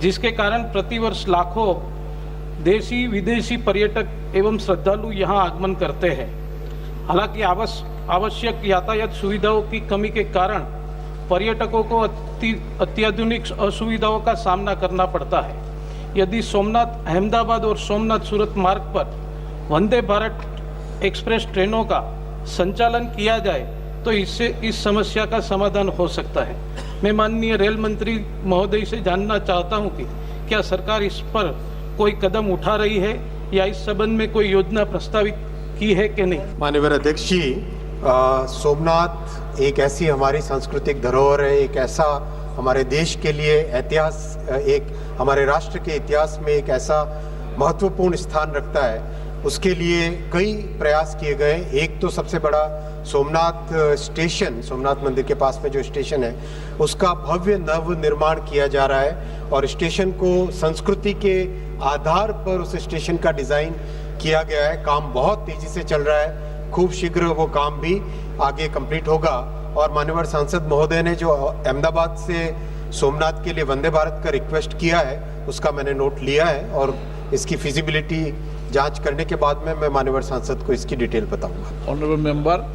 जिसके कारण प्रतिवर्ष लाखों देशी विदेशी पर्यटक एवं श्रद्धालु यहां आगमन करते हैं। हालांकि आवश्यक यातायात सुविधाओं की कमी के कारण पर्यटकों को अत्याधुनिक असुविधाओं का सामना करना पड़ता है। यदि सोमनाथ अहमदाबाद और सोमनाथ सूरत मार्ग पर वंदे भारत एक्सप्रेस ट्रेनों का संचालन किया जाए तो इससे इस समस्या का समाधान हो सकता है। मैं माननीय रेल मंत्री महोदय से जानना चाहता हूं कि क्या सरकार इस पर कोई कदम उठा रही है या इस संबंध में कोई योजना प्रस्तावित की है कि नहीं? माननीय अध्यक्ष जी, सोमनाथ एक ऐसी हमारी सांस्कृतिक धरोहर है, एक ऐसा हमारे देश के लिए इतिहास, एक हमारे राष्ट्र के इतिहास में एक ऐसा महत्वपूर्ण स्थान रखता है। उसके लिए कई प्रयास किए गए। एक तो सबसे बड़ा सोमनाथ स्टेशन, सोमनाथ मंदिर के पास में जो स्टेशन है, उसका भव्य नव निर्माण किया जा रहा है और स्टेशन को संस्कृति के आधार पर उस स्टेशन का डिज़ाइन किया गया है। काम बहुत तेजी से चल रहा है, खूब शीघ्र वो काम भी आगे कंप्लीट होगा। और माननीय सांसद महोदय ने जो अहमदाबाद से सोमनाथ के लिए वंदे भारत का रिक्वेस्ट किया है, उसका मैंने नोट लिया है और इसकी फिजिबिलिटी जांच करने के बाद में मैं माननीय सांसद को इसकी डिटेल बताऊंगा। Honourable member.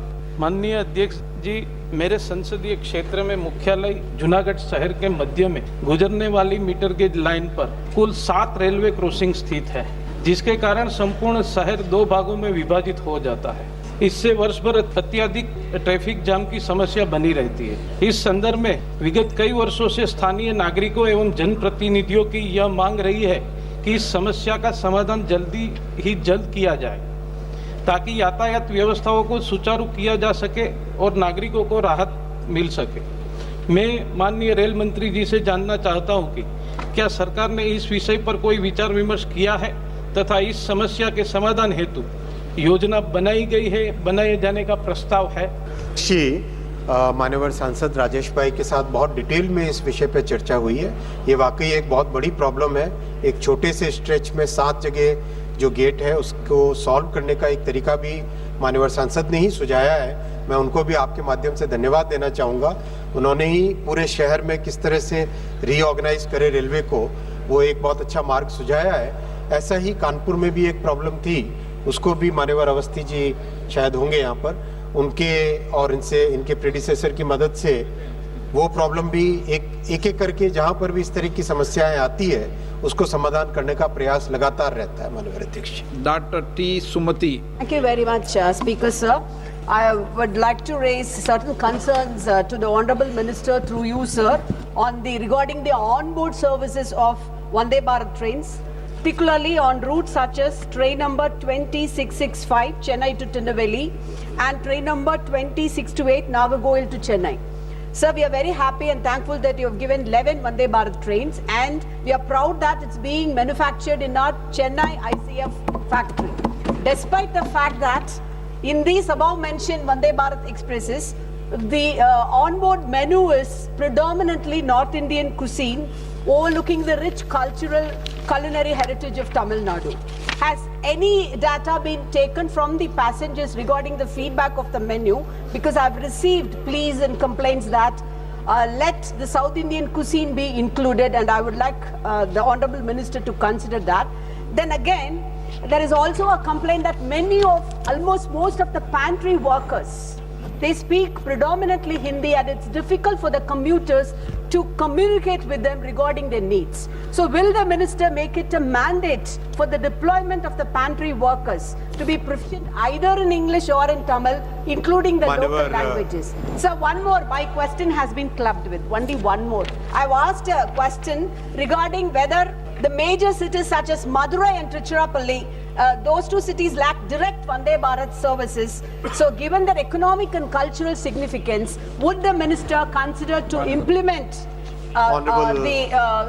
माननीय अध्यक्ष जी, मेरे संसदीय क्षेत्र में मुख्यालय जूनागढ़ शहर के मध्य में गुजरने वाली मीटर गेज लाइन पर कुल 7 रेलवे क्रॉसिंग स्थित है, जिसके कारण संपूर्ण शहर 2 भागों में विभाजित हो जाता है। इससे वर्ष भर अत्यधिक ट्रैफिक जाम की समस्या बनी रहती है। इस संदर्भ में विगत कई वर्षों से स्थानीय नागरिकों एवं जनप्रतिनिधियों की यह मांग रही है कि इस समस्या का समाधान जल्द किया जाए, ताकि यातायात व्यवस्थाओं को सुचारू किया जा सके और नागरिकों को राहत मिल सके। मैं माननीय रेल मंत्री जी से जानना चाहता हूं कि क्या सरकार ने इस विषय पर कोई विचार विमर्श किया है तथा इस समस्या के समाधान हेतु योजना बनाई गई है, बनाए जाने का प्रस्ताव है? माननीय सांसद राजेश भाई के साथ बहुत डिटेल में इस विषय पर चर्चा हुई है। ये वाकई एक बहुत बड़ी प्रॉब्लम है। एक छोटे से स्ट्रेच में 7 जगह जो गेट है उसको सॉल्व करने का एक तरीका भी माननीय सांसद ने ही सुझाया है। मैं उनको भी आपके माध्यम से धन्यवाद देना चाहूँगा। उन्होंने ही पूरे शहर में किस तरह से रीऑर्गेनाइज करे रेलवे को, वो एक बहुत अच्छा मार्ग सुझाया है। ऐसा ही कानपुर में भी एक प्रॉब्लम थी, उसको भी माननीय अवस्थी जी शायद होंगे यहाँ पर, उनके और इनके प्रेडिसेसर की मदद से वो प्रॉब्लम भी एक करके जहाँ पर भी इस तरह की समस्याएं आती है उसको समाधान करने का प्रयास लगातार रहता है। माननीय अध्यक्ष doctor T Sumati. Thank you very much, Speaker sir. I would like to raise certain concerns to the Honourable Minister through you, sir, on regarding the onboard services of Vande Bharat trains, particularly on routes such as train number 2665 Chennai to Tirunelveli and train number 2628 Nagarcoil to Chennai. Sir, we are very happy and thankful that you have given 11 Vande Bharat trains, and we are proud that it's being manufactured in our Chennai ICF factory. Despite the fact that in these above mentioned Vande Bharat expresses, the onboard menu is predominantly North Indian cuisine, overlooking the rich culinary heritage of Tamil Nadu. Has any data been taken from the passengers regarding the feedback of the menu? Because I've received pleas and complaints that let the South Indian cuisine be included, and I would like the Honourable Minister to consider that. Then again, there is also a complaint that almost most of the pantry workers, they speak predominantly Hindi, and it's difficult for the commuters to communicate with them regarding their needs. So will the minister make it a mandate for the deployment of the pantry workers to be proficient either in English or in Tamil, including the local languages? So one more, my question has been clubbed with, only one more. I've asked a question regarding whether the major cities such as Madurai and Tiruchirappalli, those two cities lack direct Vande Bharat services. So given their economic and cultural significance, would the minister consider to implement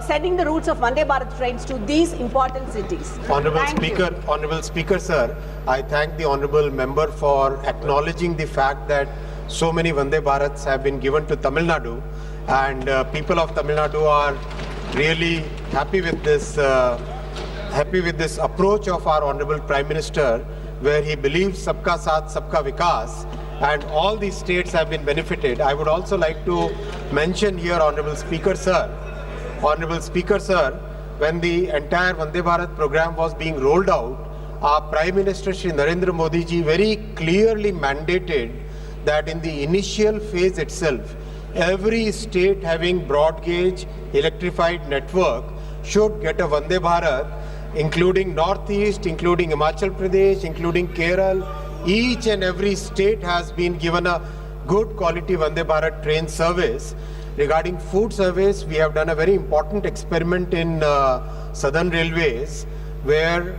sending the routes of Vande Bharat trains to these important cities? Honorable Speaker, sir, I thank the Honorable Member for acknowledging the fact that so many Vande Bharats have been given to Tamil Nadu, and people of Tamil Nadu are really happy with this approach of our Honorable Prime Minister, where he believes Sabka Saath, Sabka Vikas, and all these states have been benefited. I would also like to mention here, Honorable Speaker, sir, when the entire Vande Bharat program was being rolled out, our Prime Minister Shri Narendra Modi ji very clearly mandated that in the initial phase itself, every state having broad gauge electrified network should get a Vande Bharat, including Northeast, including Himachal Pradesh, including Kerala. Each and every state has been given a good quality Vande Bharat train service. Regarding food service, we have done a very important experiment in Southern Railways, where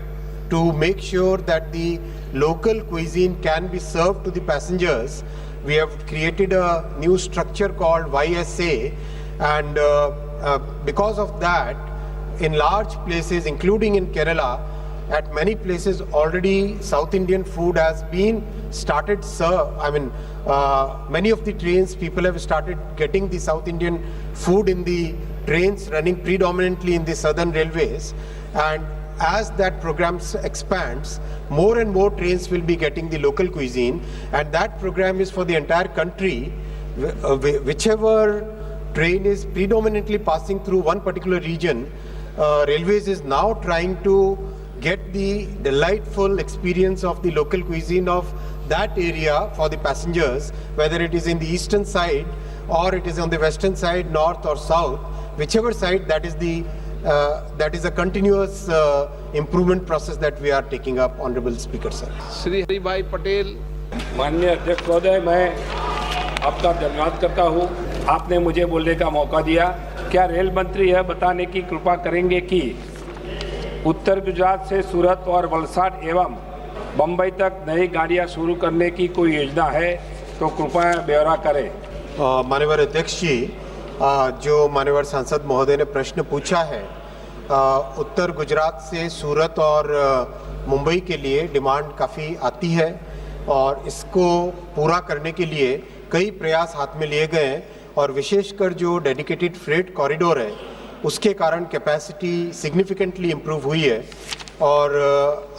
to make sure that the local cuisine can be served to the passengers, we have created a new structure called YSA, and because of that, in large places, including in Kerala, at many places already South Indian food has been started served. I mean, many of the trains, people have started getting the South Indian food in the trains running predominantly in the Southern Railways, and as that program expands, more and more trains will be getting the local cuisine, and that program is for the entire country. Whichever train is predominantly passing through one particular region, Railways is now trying to get the delightful experience of the local cuisine of that area for the passengers, whether it is in the eastern side or it is on the western side, north or south, whichever side, that is a continuous improvement process that we are taking up, Honorable Speaker, sir. Shri Haribhai Patel. माननीय अध्यक्ष महोदय, मैं आपका धन्यवाद करता हूँ, आपने मुझे बोलने का मौका दिया। क्या रेल मंत्री यह बताने की कृपा करेंगे कि उत्तर गुजरात से सूरत और वलसाड एवं बम्बई तक नई गाड़ियाँ शुरू करने की कोई योजना है तो कृपया ब्यौरा करें। माननीय अध्यक्ष जी, जो माननीय सांसद महोदय ने प्रश्न पूछा है, उत्तर गुजरात से सूरत और मुंबई के लिए डिमांड काफ़ी आती है, और इसको पूरा करने के लिए कई प्रयास हाथ में लिए गए हैं और विशेषकर जो डेडिकेटेड फ्रेट कॉरिडोर है उसके कारण कैपेसिटी सिग्निफिकेंटली इम्प्रूव हुई है और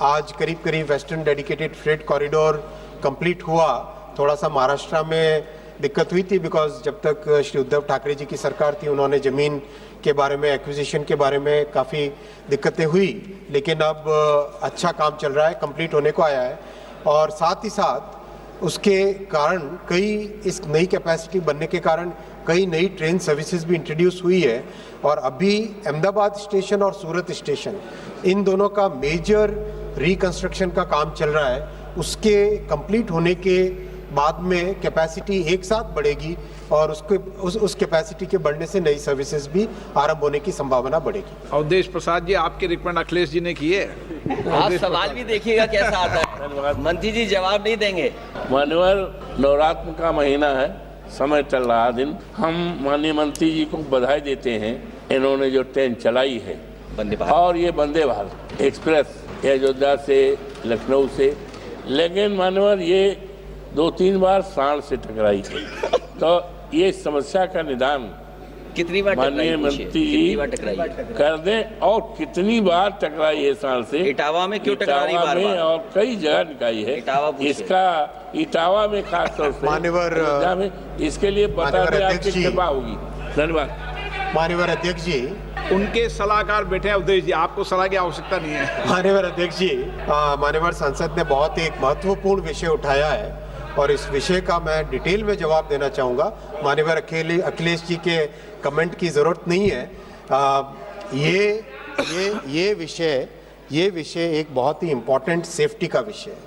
आज करीब करीब western dedicated freight corridor complete हुआ। थोड़ा सा महाराष्ट्र में दिक्कत हुई थी बिकॉज जब तक श्री उद्धव ठाकरे जी की सरकार थी उन्होंने ज़मीन के बारे में, एक्विजिशन के बारे में काफ़ी दिक्कतें हुई, लेकिन अब अच्छा काम चल रहा है, कंप्लीट होने को आया है और साथ ही साथ उसके कारण कई इस नई कैपेसिटी बनने के कारण कई नई ट्रेन सर्विसेज भी इंट्रोड्यूस हुई है और अभी अहमदाबाद स्टेशन और सूरत स्टेशन इन दोनों का मेजर रिकंस्ट्रक्शन का काम चल रहा है। उसके कंप्लीट होने के बाद में कैपेसिटी एक साथ बढ़ेगी और उस कैपेसिटी के बढ़ने से नई सर्विसेज भी आरंभ होने की संभावना बढ़ेगी। अवधेश प्रसाद जी, आपके रिकमेंड अखिलेश जी ने किए। आप सवाल भी देखिएगा कैसा आता है, मंत्री जी जवाब नहीं देंगे। मान्यवर, नवरात्र का महीना है, समय चल रहा दिन, हम माननीय मंत्री जी को बधाई देते हैं। इन्होंने जो ट्रेन चलाई है वंदे भारत और ये वंदे भारत एक्सप्रेस अयोध्या से लखनऊ से, लेकिन मान्यवर ये 2-3 बार सांड से टकराई तो ये समस्या का निदान कितनी बार माननीय मंत्री जी कर दें और कितनी बार टकराई है सांड से। इटावा में क्यों टकरा रही बार बार? और कई जगह निकाई है इसका, इटावा में खासतौर से मान्यवर इसके लिए बता दें आपकी कृपा होगी। धन्यवाद। माननीय अध्यक्ष जी, उनके सलाहकार बैठे हैं अवधेश जी, आपको सलाह की आवश्यकता नहीं है। माननीय अध्यक्ष जी, माननीय सांसद ने बहुत ही एक महत्वपूर्ण विषय उठाया है और इस विषय का मैं डिटेल में जवाब देना चाहूँगा। माननीय अखिलेश जी के कमेंट की ज़रूरत नहीं है। ये विषय एक बहुत ही इम्पोर्टेंट सेफ्टी का विषय है।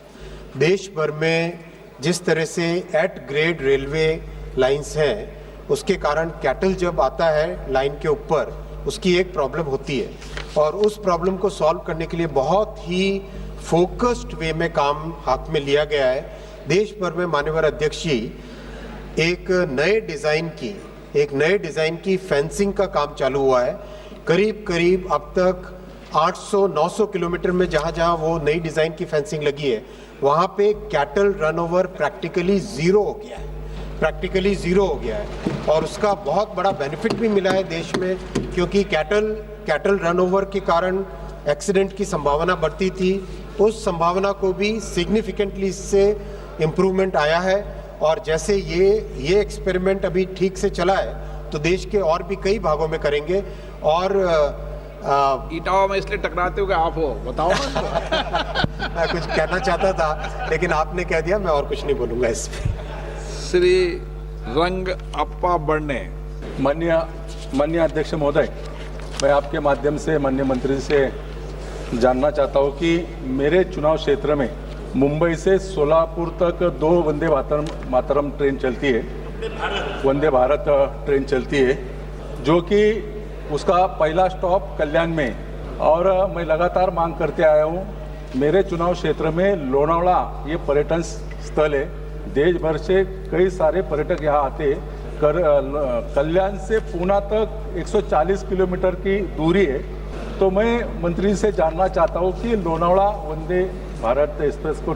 देश भर में जिस तरह से एट ग्रेड रेलवे लाइंस हैं उसके कारण कैटल जब आता है लाइन के ऊपर उसकी एक प्रॉब्लम होती है और उस प्रॉब्लम को सॉल्व करने के लिए बहुत ही फोकस्ड वे में काम हाथ में लिया गया है। देश भर में माननीय अध्यक्ष जी एक नए डिज़ाइन की फेंसिंग का काम चालू हुआ है। करीब अब तक 800-900 किलोमीटर में जहाँ वो नई डिज़ाइन की फेंसिंग लगी है वहाँ पे cattle run over practically zero हो गया है और उसका बहुत बड़ा बेनिफिट भी मिला है देश में, क्योंकि कैटल रन ओवर के कारण एक्सीडेंट की संभावना बढ़ती थी। उस संभावना को भी सिग्निफिकेंटली इससे इम्प्रूवमेंट आया है और जैसे ये एक्सपेरिमेंट अभी ठीक से चला है तो देश के और भी कई भागों में करेंगे। और इटावा में इसलिए टकराते हो कि आप हो, बताओ मैं कुछ कहना चाहता था लेकिन आपने कह दिया, मैं और कुछ नहीं बोलूँगा इस पर। श्री रंग अप्पा बढ़ने। माननीय अध्यक्ष महोदय, मैं आपके माध्यम से माननीय मंत्री से जानना चाहता हूँ कि मेरे चुनाव क्षेत्र में मुंबई से सोलापुर तक 2 वंदे मातरम ट्रेन चलती है, वंदे भारत ट्रेन चलती है, जो कि उसका पहला स्टॉप कल्याण में, और मैं लगातार मांग करते आया हूँ। मेरे चुनाव क्षेत्र में लोनावला ये पर्यटन स्थल है, देश भर से कई सारे पर्यटक यहाँ आते। कल्याण से पूना तक 140 किलोमीटर की दूरी है। तो मैं मंत्री से जानना चाहता हूँ कि लोनावला वंदे भारत एक्सप्रेस को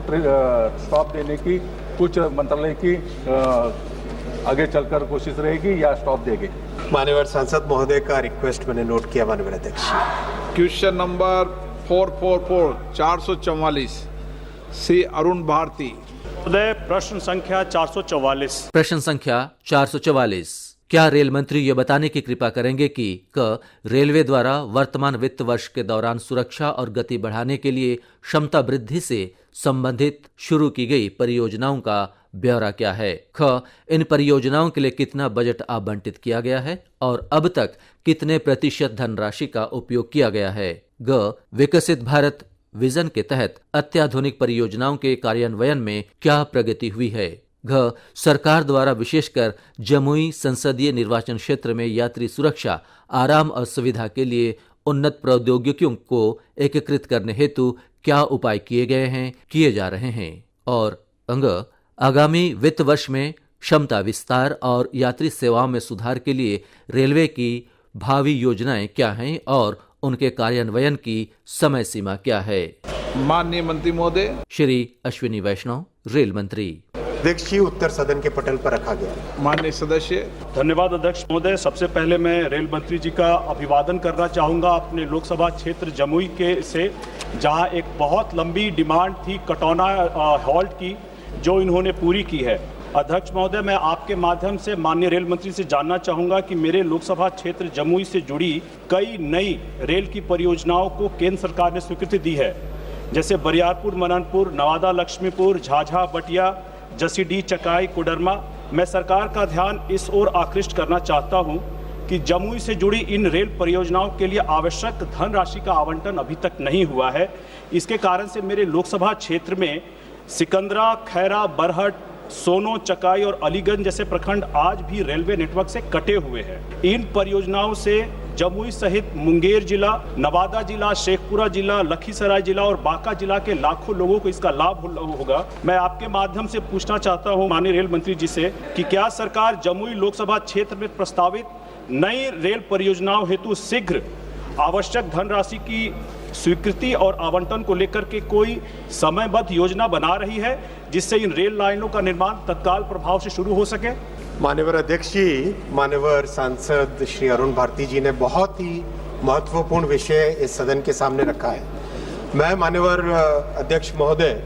स्टॉप देने की कुछ मंत्रालय की आगे चलकर कोशिश रहेगी या स्टॉप देगी? माननीय सांसद महोदय का रिक्वेस्ट मैंने नोट किया माननीय अध्यक्ष। Question number 444 Shri Arun Bharti. प्रश्न संख्या 444। प्रश्न संख्या 444। क्या रेल मंत्री ये बताने की कृपा करेंगे कि रेलवे द्वारा वर्तमान वित्त वर्ष के दौरान सुरक्षा और गति बढ़ाने के लिए क्षमता वृद्धि से संबंधित शुरू की गई परियोजनाओं का ब्यौरा क्या है? इन परियोजनाओं के लिए कितना बजट आवंटित किया गया है और अब तक कितने प्रतिशत धनराशि का उपयोग किया गया है? विकसित भारत विजन के तहत अत्याधुनिक परियोजनाओं के कार्यान्वयन में क्या प्रगति हुई है? सरकार द्वारा विशेषकर जमुई संसदीय निर्वाचन क्षेत्र में यात्री सुरक्षा, आराम और सुविधा के लिए उन्नत प्रौद्योगिकियों को एकीकृत करने हेतु क्या उपाय किए गए हैं, किए जा रहे हैं? और आगामी वित्त वर्ष में क्षमता विस्तार और यात्री सेवाओं में सुधार के लिए रेलवे की भावी योजनाएं क्या हैं और उनके कार्यान्वयन की समय सीमा क्या है? माननीय मंत्री महोदय। श्री अश्विनी वैष्णव, रेल मंत्री। अध्यक्ष जी उत्तर सदन के पटल पर रखा गया। माननीय सदस्य। धन्यवाद अध्यक्ष महोदय। सबसे पहले मैं रेल मंत्री जी का अभिवादन करना चाहूँगा अपने लोकसभा क्षेत्र जमुई के से, जहाँ एक बहुत लंबी डिमांड थी कटौना हॉल्ट की, जो इन्होंने पूरी की है। अध्यक्ष महोदय, मैं आपके माध्यम से माननीय रेल मंत्री से जानना चाहूँगा कि मेरे लोकसभा क्षेत्र जमुई से जुड़ी कई नई रेल की परियोजनाओं को केंद्र सरकार ने स्वीकृति दी है, जैसे बरियारपुर मननपुर, नवादा लक्ष्मीपुर, झाझा बटिया, जसीडीह चकाई, कोडरमा। मैं सरकार का ध्यान इस ओर आकृष्ट करना चाहता हूं कि जमुई से जुड़ी इन रेल परियोजनाओं के लिए आवश्यक धनराशि का आवंटन अभी तक नहीं हुआ है। इसके कारण से मेरे लोकसभा क्षेत्र में सिकंदरा, खैरा, बरहट, सोनो, चकाई और अलीगंज जैसे प्रखंड आज भी रेलवे नेटवर्क से कटे हुए हैं। इन परियोजनाओं से जमुई सहित मुंगेर जिला, नवादा जिला, शेखपुरा जिला, लखीसराय जिला और बांका जिला के लाखों लोगों को इसका लाभ होगा। मैं आपके माध्यम से पूछना चाहता हूं माननीय रेल मंत्री जी से कि क्या सरकार जमुई लोकसभा क्षेत्र में प्रस्तावित नई रेल परियोजनाओं हेतु शीघ्र आवश्यक धनराशि की स्वीकृति और आवंटन को लेकर के कोई समयबद्ध योजना बना रही है, जिससे इन रेल लाइनों का निर्माण तत्काल प्रभाव से शुरू हो सके। माननीय अध्यक्ष जी, माननीय सांसद श्री अरुण भारती जी ने बहुत ही महत्वपूर्ण विषय इस सदन के सामने रखा है। मैं माननीय अध्यक्ष महोदय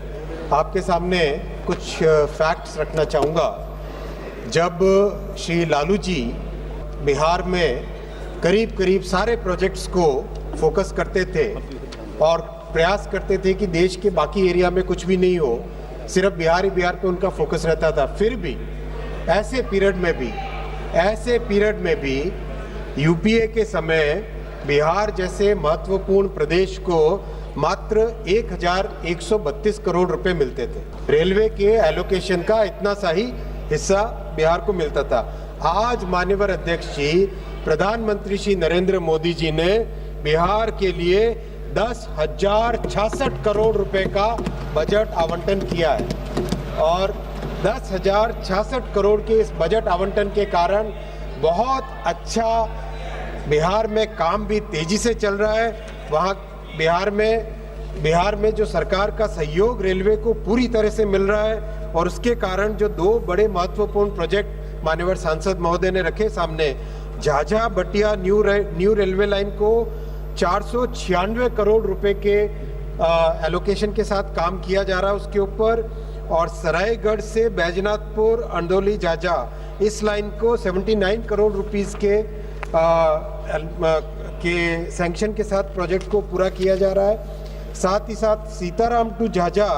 आपके सामने कुछ फैक्ट्स रखना चाहूँगा। जब श्री लालू जी बिहार में करीब सारे प्रोजेक्ट्स को फोकस करते थे और प्रयास करते थे कि देश के बाकी एरिया में कुछ भी नहीं हो, सिर्फ बिहार पे उनका फोकस रहता था, फिर भी ऐसे पीरियड में भी यूपीए के समय बिहार जैसे महत्वपूर्ण प्रदेश को मात्र 1132 करोड़ रुपए मिलते थे। रेलवे के एलोकेशन का इतना सा ही हिस्सा बिहार को मिलता था। आज माननीय अध्यक्ष जी, प्रधानमंत्री श्री नरेंद्र मोदी जी ने बिहार के लिए 10,066 करोड़ रुपए का बजट आवंटन किया है और 10,066 करोड़ के इस बजट आवंटन के कारण बहुत अच्छा बिहार में काम भी तेजी से चल रहा है। वहाँ बिहार में जो सरकार का सहयोग रेलवे को पूरी तरह से मिल रहा है और उसके कारण जो दो बड़े महत्वपूर्ण प्रोजेक्ट माननीय सांसद महोदय ने रखे सामने, झाझा बटिया न्यू रेलवे लाइन को 496 करोड़ रुपए के एलोकेशन के साथ काम किया जा रहा है उसके ऊपर, और सरायगढ़ से बैजनाथपुर अंडोली झाझा इस लाइन को 79 करोड़ रुपीस के सैंक्शन के साथ प्रोजेक्ट को पूरा किया जा रहा है। साथ ही साथ Sitaram to Jhajha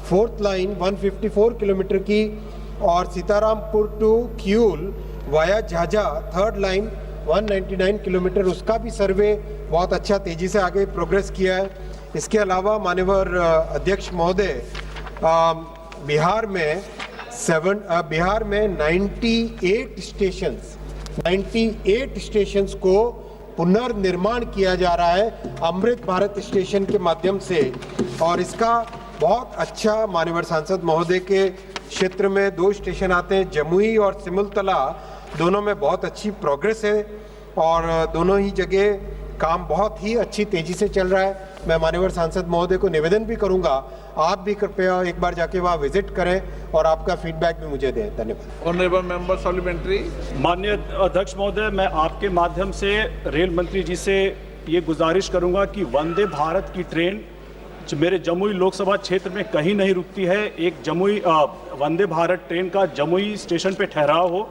4th line 154 kilometre की और Sitarampur to Kiul via Jhajha 3rd line 199 kilometre, उसका भी सर्वे बहुत अच्छा तेजी से आगे प्रोग्रेस किया है। इसके अलावा माननीय अध्यक्ष महोदय, बिहार में 98 स्टेशंस को पुनर्निर्माण किया जा रहा है अमृत भारत स्टेशन के माध्यम से, और इसका बहुत अच्छा माननीय सांसद महोदय के क्षेत्र में 2 स्टेशन आते हैं, जमुई और सिमुलतला, दोनों में बहुत अच्छी प्रोग्रेस है और दोनों ही जगह काम बहुत ही अच्छी तेजी से चल रहा है। मैं माननीय सांसद महोदय को निवेदन भी करूंगा, आप भी कृपया एक बार जाके वहाँ विजिट करें और आपका फीडबैक भी मुझे दें। धन्यवाद। Honourable member supplementary. माननीय अध्यक्ष महोदय, मैं आपके माध्यम से रेल मंत्री जी से ये गुजारिश करूंगा कि वंदे भारत की ट्रेन जो मेरे जमुई लोकसभा क्षेत्र में कहीं नहीं रुकती है, एक जमुई वंदे भारत ट्रेन का जमुई स्टेशन पे ठहराव हो,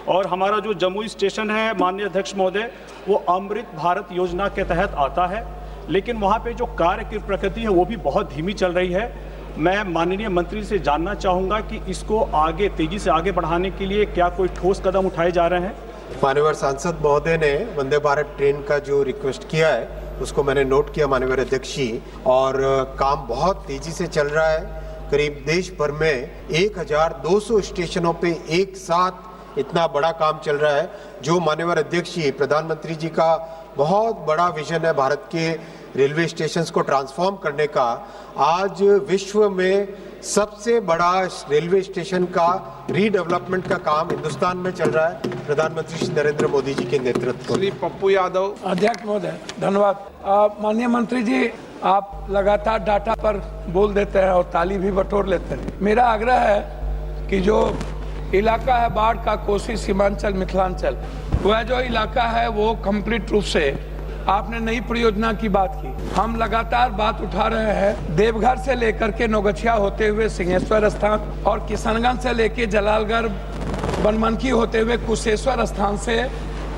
और हमारा जो जमुई स्टेशन है माननीय अध्यक्ष महोदय, वो अमृत भारत योजना के तहत आता है, लेकिन वहाँ पे जो कार्य की प्रकृति है वो भी बहुत धीमी चल रही है। मैं माननीय मंत्री से जानना चाहूँगा कि इसको आगे तेजी से आगे बढ़ाने के लिए क्या कोई ठोस कदम उठाए जा रहे हैं। माननीय सांसद महोदय ने वंदे भारत ट्रेन का जो रिक्वेस्ट किया है उसको मैंने नोट किया माननीय अध्यक्ष जी, और काम बहुत तेजी से चल रहा है। करीब देश भर में 1200 स्टेशनों पे एक साथ इतना बड़ा काम चल रहा है, जो माननीय अध्यक्ष जी, प्रधानमंत्री जी का बहुत बड़ा विजन है भारत के रेलवे स्टेशंस को ट्रांसफॉर्म करने का। आज विश्व में सबसे बड़ा रेलवे स्टेशन का रीडेवलपमेंट का काम हिंदुस्तान में चल रहा है प्रधानमंत्री श्री नरेंद्र मोदी जी के नेतृत्व में। श्री पप्पू यादव। अध्यक्ष महोदय धन्यवाद। माननीय मंत्री जी, आप लगातार डाटा पर बोल देते हैं और ताली भी बटोर लेते हैं। मेरा आग्रह है कि जो इलाका है बाढ़ का, कोसी सीमांचल मिथिलांचल, वह जो इलाका है वो कंप्लीट रूप से आपने नई परियोजना की बात की। हम लगातार बात उठा रहे हैं देवघर से लेकर के नौगछिया होते हुए सिंहेश्वर स्थान और किशनगंज से लेके जलालगढ़ बनमनखी होते हुए कुशेश्वर स्थान से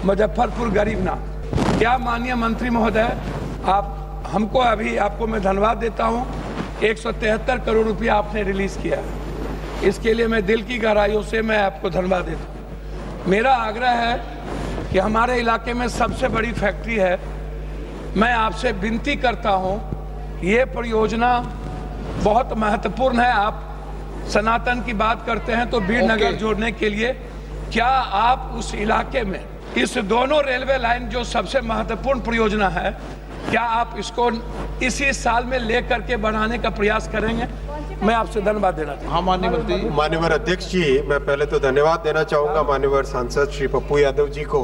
मुजफ्फरपुर गरीबनाथ। क्या माननीय मंत्री महोदय, आप हमको अभी आपको मैं धन्यवाद देता हूँ, 173 करोड़ रुपया आपने रिलीज किया है, इसके लिए मैं दिल की गहराइयों से मैं आपको धन्यवाद देता हूँ। मेरा आग्रह है कि हमारे इलाके में सबसे बड़ी फैक्ट्री है, मैं आपसे विनती करता हूँ, ये परियोजना बहुत महत्वपूर्ण है। आप सनातन की बात करते हैं तो बीरनगर जोड़ने के लिए क्या आप उस इलाके में इस दोनों रेलवे लाइन जो सबसे महत्वपूर्ण परियोजना है, क्या आप इसको इसी साल में लेकर के बढ़ाने का प्रयास करेंगे? मैं आपसे धन्यवाद देना चाहूँगा। हाँ माननीय मंत्री। माननीय अध्यक्ष जी, मैं पहले तो धन्यवाद देना चाहूँगा माननीय सांसद श्री पप्पू यादव जी को।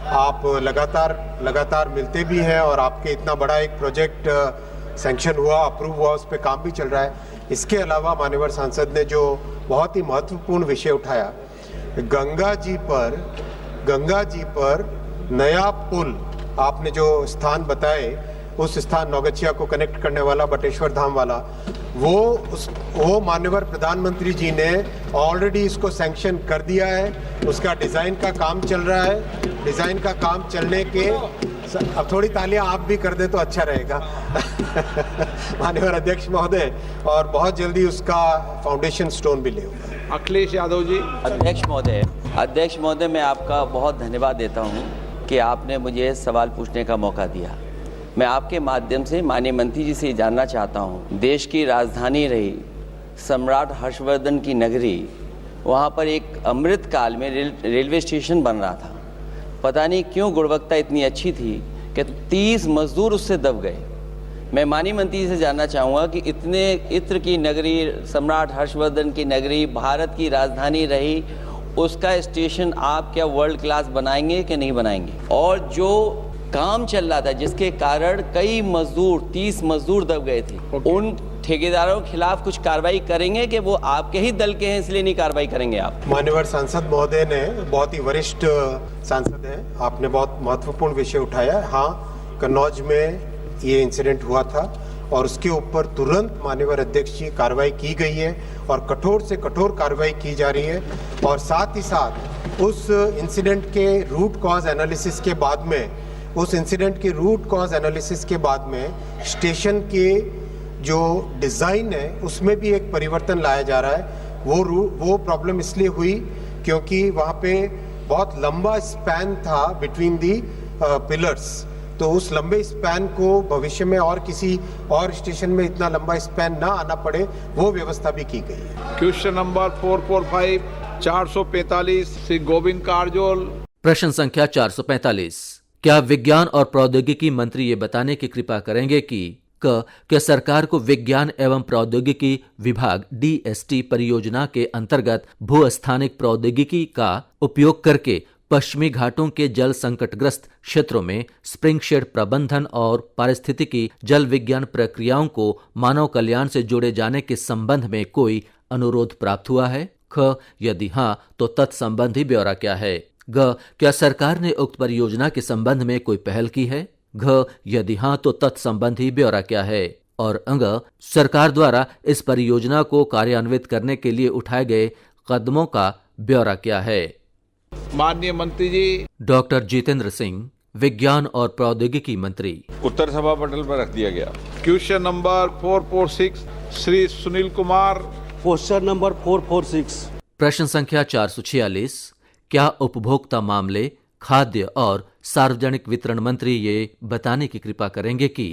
आप लगातार मिलते भी हैं और आपके इतना बड़ा एक प्रोजेक्ट सैंक्शन हुआ, अप्रूव हुआ, उस पर काम भी चल रहा है। इसके अलावा माननीय सांसद ने जो बहुत ही महत्वपूर्ण विषय उठाया, गंगा जी पर नया पुल आपने जो स्थान बताए, उस स्थान नौगछिया को कनेक्ट करने वाला बटेश्वर धाम वाला, वो माननीय प्रधानमंत्री जी ने ऑलरेडी इसको सैंक्शन कर दिया है। उसका डिज़ाइन का काम चल रहा है। डिज़ाइन का काम चलने के, अब थोड़ी तालियां आप भी कर दे तो अच्छा रहेगा माननीय अध्यक्ष महोदय, और बहुत जल्दी उसका फाउंडेशन स्टोन भी ले होगा। अखिलेश यादव जी। अध्यक्ष महोदय, मैं आपका बहुत धन्यवाद देता हूं कि आपने मुझे सवाल पूछने का मौका दिया। मैं आपके माध्यम से माननीय मंत्री जी से जानना चाहता हूं, देश की राजधानी रही सम्राट हर्षवर्धन की नगरी, वहां पर एक अमृत काल में रेलवे स्टेशन बन रहा था। पता नहीं क्यों गुणवत्ता इतनी अच्छी थी कि 30 मजदूर उससे दब गए। मैं माननीय मंत्री जी से जानना चाहूँगा कि इतने इत्र की नगरी, सम्राट हर्षवर्धन की नगरी, भारत की राजधानी रही, उसका स्टेशन आप क्या वर्ल्ड क्लास बनाएंगे कि नहीं बनाएंगे? और जो काम चल रहा था जिसके कारण कई मजदूर, 30 मजदूर दब गए थे, उन ठेकेदारों के खिलाफ कुछ कार्रवाई करेंगे कि वो आपके ही दल के हैं इसलिए नहीं कार्रवाई करेंगे आप? माननीय सांसद महोदय ने, बहुत ही वरिष्ठ सांसद हैं, आपने बहुत महत्वपूर्ण विषय उठाया। हाँ, कन्नौज में ये इंसिडेंट हुआ था और उसके ऊपर तुरंत माननीय अध्यक्ष जी कार्रवाई की गई है और कठोर से कठोर कार्रवाई की जा रही है। और साथ ही साथ उस इंसिडेंट के रूट कॉज एनालिसिस के बाद में स्टेशन के जो डिज़ाइन है उसमें भी एक परिवर्तन लाया जा रहा है। वो प्रॉब्लम इसलिए हुई क्योंकि वहाँ पे बहुत लंबा स्पैन था बिटवीन दी पिलर्स, तो उस लंबे स्पैन को भविष्य में और किसी और स्टेशन में इतना लंबा स्पैन ना आना पड़े, वो व्यवस्था भी की गई है। Question number 445 445 Shri Govind Karjol. प्रश्न संख्या 445, क्या विज्ञान और प्रौद्योगिकी मंत्री ये बताने की कृपा करेंगे कि क्या सरकार को विज्ञान एवं प्रौद्योगिकी विभाग DST परियोजना के अंतर्गत भूस्थानिक प्रौद्योगिकी का उपयोग करके पश्चिमी घाटों के जल संकटग्रस्त क्षेत्रों में स्प्रिंगशेड प्रबंधन और पारिस्थितिकी जल विज्ञान प्रक्रियाओं को मानव कल्याण से जोड़े जाने के संबंध में कोई अनुरोध प्राप्त हुआ है? ख, यदि हाँ तो तत्संबंधी ब्यौरा क्या है? ग, क्या सरकार ने उक्त परियोजना के संबंध में कोई पहल की है? घ, यदि हाँ तो तत्संबंधी ब्यौरा क्या है? और अंग, सरकार द्वारा इस परियोजना को कार्यान्वित करने के लिए उठाए गए कदमों का ब्यौरा क्या है? माननीय मंत्री जी। डॉक्टर जितेंद्र सिंह, विज्ञान और प्रौद्योगिकी मंत्री। उत्तर सभा पटल पर रख दिया गया। Question number 446 Shri Sunil Kumar. Question number 446। प्रश्न संख्या 446, क्या उपभोक्ता मामले, खाद्य और सार्वजनिक वितरण मंत्री ये बताने की कृपा करेंगे कि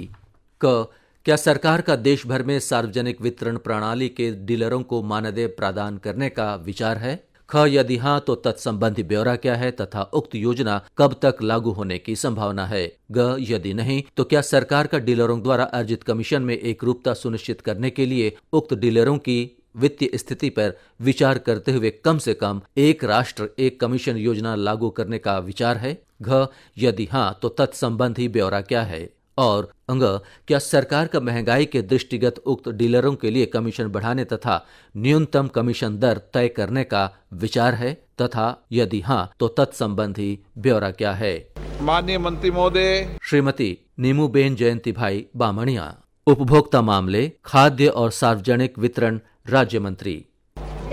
क, क्या सरकार का देश भर में सार्वजनिक वितरण प्रणाली के डीलरों को मानदेय प्रदान करने का विचार है? ख, यदि हाँ तो तत्संबंधी ब्यौरा क्या है तथा उक्त योजना कब तक लागू होने की संभावना है? ग, यदि नहीं तो क्या सरकार का डीलरों द्वारा अर्जित कमीशन में एकरूपता सुनिश्चित करने के लिए उक्त डीलरों की वित्तीय स्थिति पर विचार करते हुए कम से कम एक राष्ट्र एक कमीशन योजना लागू करने का विचार है? घ, यदि हाँ तो तत्संबंधी ब्यौरा क्या है? और क्या सरकार का महंगाई के दृष्टिगत उक्त डीलरों के लिए कमीशन बढ़ाने तथा न्यूनतम कमीशन दर तय करने का विचार है तथा यदि हाँ तो तत्संबंधी ब्यौरा क्या है। माननीय मंत्री महोदय श्रीमती नीमूबेन जयंती भाई बामणिया, उपभोक्ता मामले, खाद्य और सार्वजनिक वितरण राज्य मंत्री।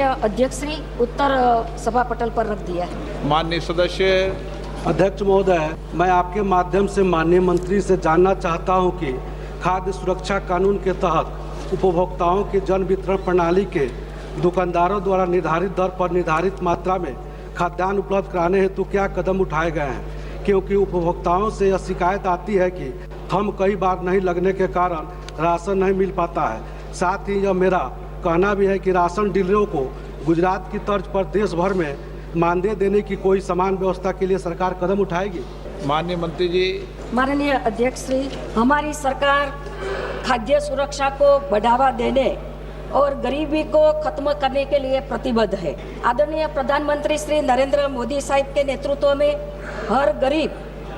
अध्यक्ष श्री उत्तर सभा पटल पर रख दिया है। माननीय सदस्य। अध्यक्ष महोदय, मैं आपके माध्यम से माननीय मंत्री से जानना चाहता हूं कि खाद्य सुरक्षा कानून के तहत उपभोक्ताओं की जन वितरण प्रणाली के दुकानदारों द्वारा निर्धारित दर पर निर्धारित मात्रा में खाद्यान्न उपलब्ध कराने हेतु क्या कदम उठाए गए हैं, क्योंकि उपभोक्ताओं से यह शिकायत आती है कि थंब कई बार नहीं लगने के कारण राशन नहीं मिल पाता है। साथ ही यह मेरा कहना भी है कि राशन डीलरों को गुजरात की तर्ज पर देश भर में मानदेय देने की कोई समान व्यवस्था के लिए सरकार कदम उठाएगी। माननीय मंत्री जी। माननीय अध्यक्ष श्री, हमारी सरकार खाद्य सुरक्षा को बढ़ावा देने और गरीबी को खत्म करने के लिए प्रतिबद्ध है। आदरणीय प्रधानमंत्री श्री नरेंद्र मोदी साहब के नेतृत्व में हर गरीब,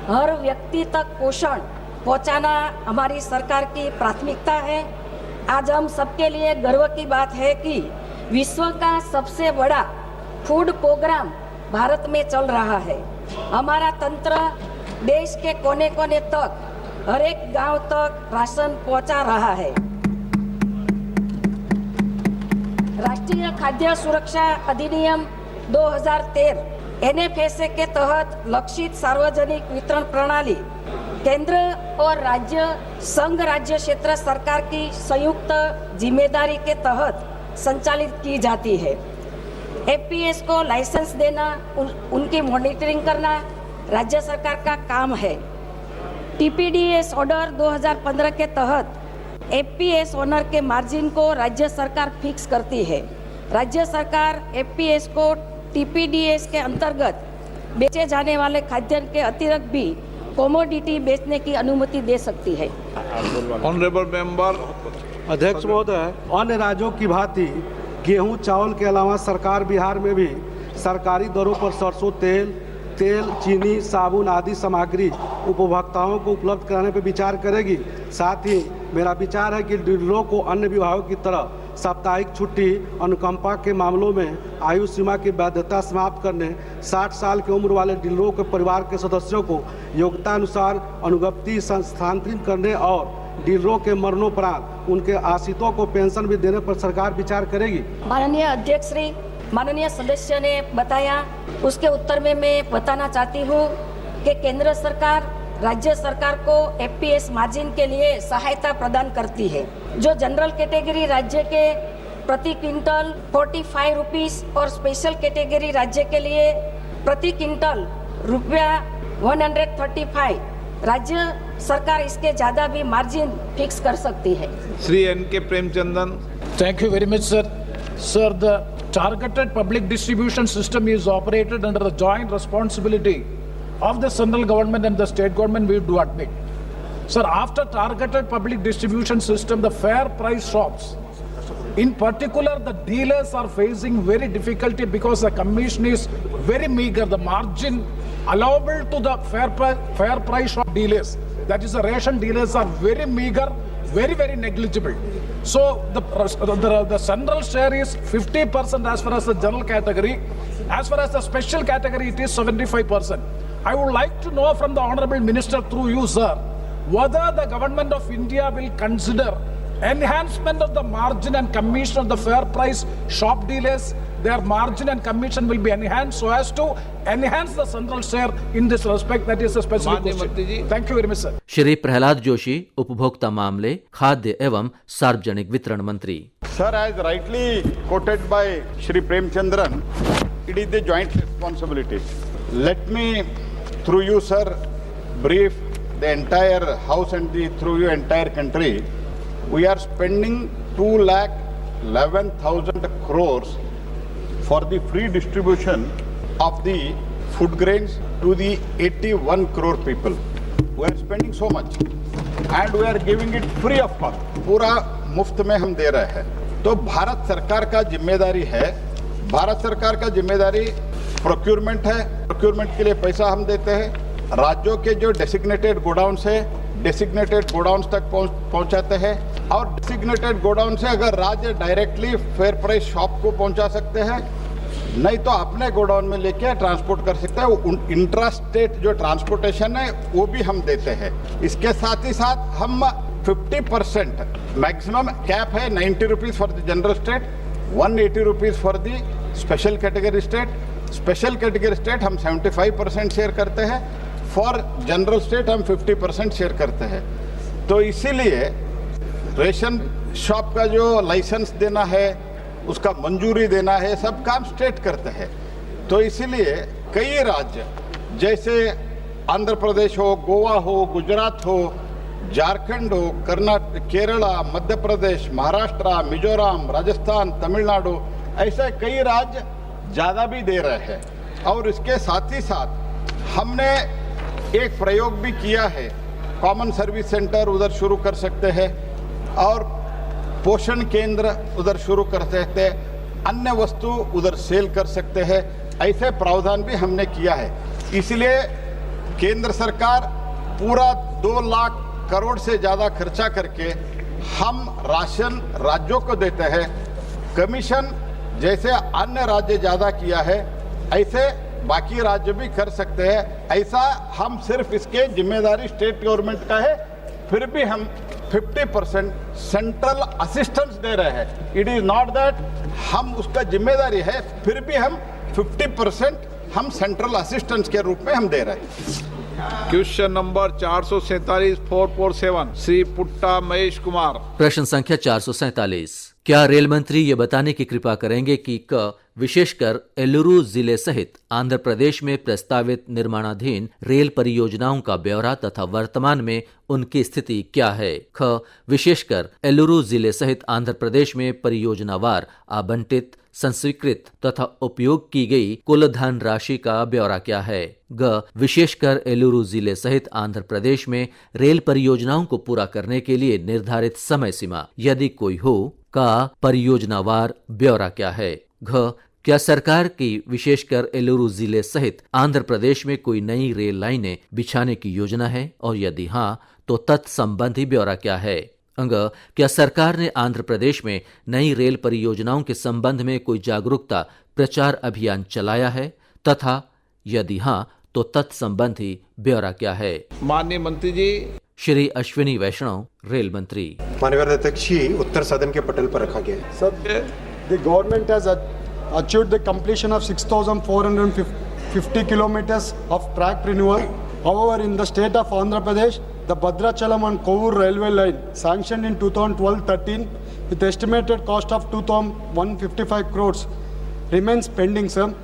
हर व्यक्ति तक पोषण पहुंचाना हमारी सरकार की प्राथमिकता है। आज हम सबके लिए गर्व की बात है कि विश्व का सबसे बड़ा फूड प्रोग्राम भारत में चल रहा है। हमारा तंत्र देश के कोने कोने तक, हर एक गांव तक राशन पहुंचा रहा है। राष्ट्रीय खाद्य सुरक्षा अधिनियम 2013 NFSA के तहत लक्षित सार्वजनिक वितरण प्रणाली केंद्र और राज्य संघ राज्य क्षेत्र सरकार की संयुक्त जिम्मेदारी के तहत संचालित की जाती है। FPS को लाइसेंस देना, उनकी मॉनिटरिंग करना राज्य सरकार का काम है। TPDS ऑर्डर 2015 के तहत FPS ओनर के मार्जिन को राज्य सरकार फिक्स करती है। राज्य सरकार FPS को TPDS के अंतर्गत बेचे जाने वाले खाद्यान्न के अतिरिक्त भी कमोडिटी बेचने की अनुमति दे सकती है। Honourable member. अध्यक्ष महोदय, अन्य राज्यों की भांति गेहूं चावल के अलावा सरकार बिहार में भी सरकारी दरों पर सरसों तेल, चीनी, साबुन आदि सामग्री उपभोक्ताओं को उपलब्ध कराने पर विचार करेगी। साथ ही मेरा विचार है कि डीलरों को अन्य विभागों की तरह साप्ताहिक छुट्टी, अनुकंपा के मामलों में आयु सीमा की वैधता समाप्त करने, 60 साल की उम्र वाले डीलरों के परिवार के सदस्यों को योग्यता अनुसार अनुगति स्थानांतरित करने और डीलरों के मरणोपरांत उनके आश्रितों को पेंशन भी देने पर सरकार विचार करेगी। माननीय अध्यक्ष श्री, माननीय सदस्य ने बताया, उसके उत्तर में मैं बताना चाहती हूँ कि केंद्र सरकार राज्य सरकार को FPS मार्जिन के लिए सहायता प्रदान करती है। जो जनरल कैटेगरी राज्य के प्रति क्विंटल 45 रुपीस और स्पेशल कैटेगरी राज्य के लिए प्रति क्विंटल रुपया 135, राज्य सरकार इसके ज्यादा भी मार्जिन फिक्स कर सकती है। Shri NK Premachandran. Thank you very much, sir. Sir, the targeted public distribution system is operated under the joint responsibility of the central government and the state government, we do admit. Sir, after targeted public distribution system, the fair price shops, in particular the dealers are facing very difficulty because the commission is very meager. The margin allowable to the fair price shop dealers, that is the ration dealers, are very meager, very negligible. So the central share is 50% as far as the general category. As far as the special category, it is 75%. I would like to know from the Honorable Minister through you, sir, whether the Government of India will consider enhancement of the margin and commission of the fair price shop dealers. Their margin and commission will be enhanced so as to enhance the central share in this respect. That is a specific question. Thank you very much, sir. Shri Prahlad Joshi, उपभोक्ता मामले, खाद्य एवं सार्वजनिक वितरण मंत्री। Sir, as rightly quoted by Shri Premchandran, it is the joint responsibility. Let me, through you, sir, brief the entire house and through you entire country. We are spending 2,11,000 crores for the free distribution of the food grains to the 81 crore people. We are spending so much and we are giving it free of cost. पूरा मुफ्त में हम दे रहे हैं। तो भारत सरकार का जिम्मेदारी है, भारत सरकार का जिम्मेदारी प्रोक्योरमेंट है, प्रोक्योरमेंट के लिए पैसा हम देते हैं। राज्यों के जो डेसिग्नेटेड गोडाउन है डेसिग्नेटेड गोडाउन तक पहुंचाते हैं, और डेसिग्नेटेड गोडाउन से अगर राज्य डायरेक्टली फेयर प्राइस शॉप को पहुंचा सकते हैं, नहीं तो अपने गोडाउन में लेके ट्रांसपोर्ट कर सकते हैं। इंट्रा स्टेट जो ट्रांसपोर्टेशन है वो भी हम देते हैं। इसके साथ ही साथ हम 50% मैक्सिमम कैप है 90 rupees for the general state, 180 rupees for the special category state. Special category state हम 75% शेयर करते हैं, फॉर जनरल स्टेट हम 50% शेयर करते हैं। तो इसीलिए रेशन शॉप का जो लाइसेंस देना है, उसका मंजूरी देना है, सब काम स्टेट करते हैं। तो इसीलिए कई राज्य जैसे आंध्र प्रदेश हो, गोवा हो, गुजरात हो, झारखंड हो, कर्नाटक, केरला, मध्य प्रदेश, महाराष्ट्र, मिजोरम, राजस्थान, तमिलनाडु, ऐसे कई राज्य ज़्यादा भी दे रहे हैं। और इसके साथ ही साथ हमने एक प्रयोग भी किया है, कॉमन सर्विस सेंटर उधर शुरू कर सकते हैं और पोषण केंद्र उधर शुरू कर सकते हैं, अन्य वस्तु उधर सेल कर सकते हैं। ऐसे प्रावधान भी हमने किया है। इसलिए केंद्र सरकार पूरा 2 लाख करोड़ से ज़्यादा खर्चा करके हम राशन राज्यों को देते हैं। कमीशन जैसे अन्य राज्य ज़्यादा किया है, ऐसे बाकी राज्य भी कर सकते हैं। ऐसा हम सिर्फ इसके जिम्मेदारी स्टेट गवर्नमेंट का है, फिर भी हम 50% सेंट्रल असिस्टेंस दे रहे हैं। इट इज नॉट दैट हम उसका जिम्मेदारी है, फिर भी हम 50% हम सेंट्रल असिस्टेंस के रूप में हम दे रहे हैं। Question number 447 447 Shri पुट्टा Mahesh Kumar. प्रश्न संख्या 447। क्या रेल मंत्री ये बताने की कृपा करेंगे कि क विशेषकर एल्लुरु जिले सहित आंध्र प्रदेश में प्रस्तावित निर्माणाधीन रेल परियोजनाओं का ब्यौरा तथा वर्तमान में उनकी स्थिति क्या है? ख विशेषकर एल्लुरु जिले सहित आंध्र प्रदेश में परियोजनावार आवंटित, संस्वीकृत तथा उपयोग की गई कुल धन राशि का ब्यौरा क्या है? ग विशेषकर एल्लुरु जिले सहित आंध्र प्रदेश में रेल परियोजनाओं को पूरा करने के लिए निर्धारित समय सीमा यदि कोई हो का परियोजनावार ब्यौरा क्या है? घ क्या सरकार की विशेषकर एल्लुरु जिले सहित आंध्र प्रदेश में कोई नई रेल लाइनें बिछाने की योजना है और यदि हाँ तो तत्संबंधी ब्यौरा क्या है? अंग क्या सरकार ने आंध्र प्रदेश में नई रेल परियोजनाओं के संबंध में कोई जागरूकता प्रचार अभियान चलाया है तथा यदि हाँ तो तत्संबंधी ब्यौरा क्या है? माननीय मंत्री जी। श्री अश्विनी वैष्णव, रेल मंत्री। माननीय अध्यक्ष जी, उत्तर सदन के पटल पर रखा गया है। Sir, the government has achieved the completion of 6,450 kilometers of track renewal. However, in the state of Andhra Pradesh, the Bhadrachalam and Kovur railway line sanctioned in 2012-13 with estimated cost of 2,155 crores remains pending, sir.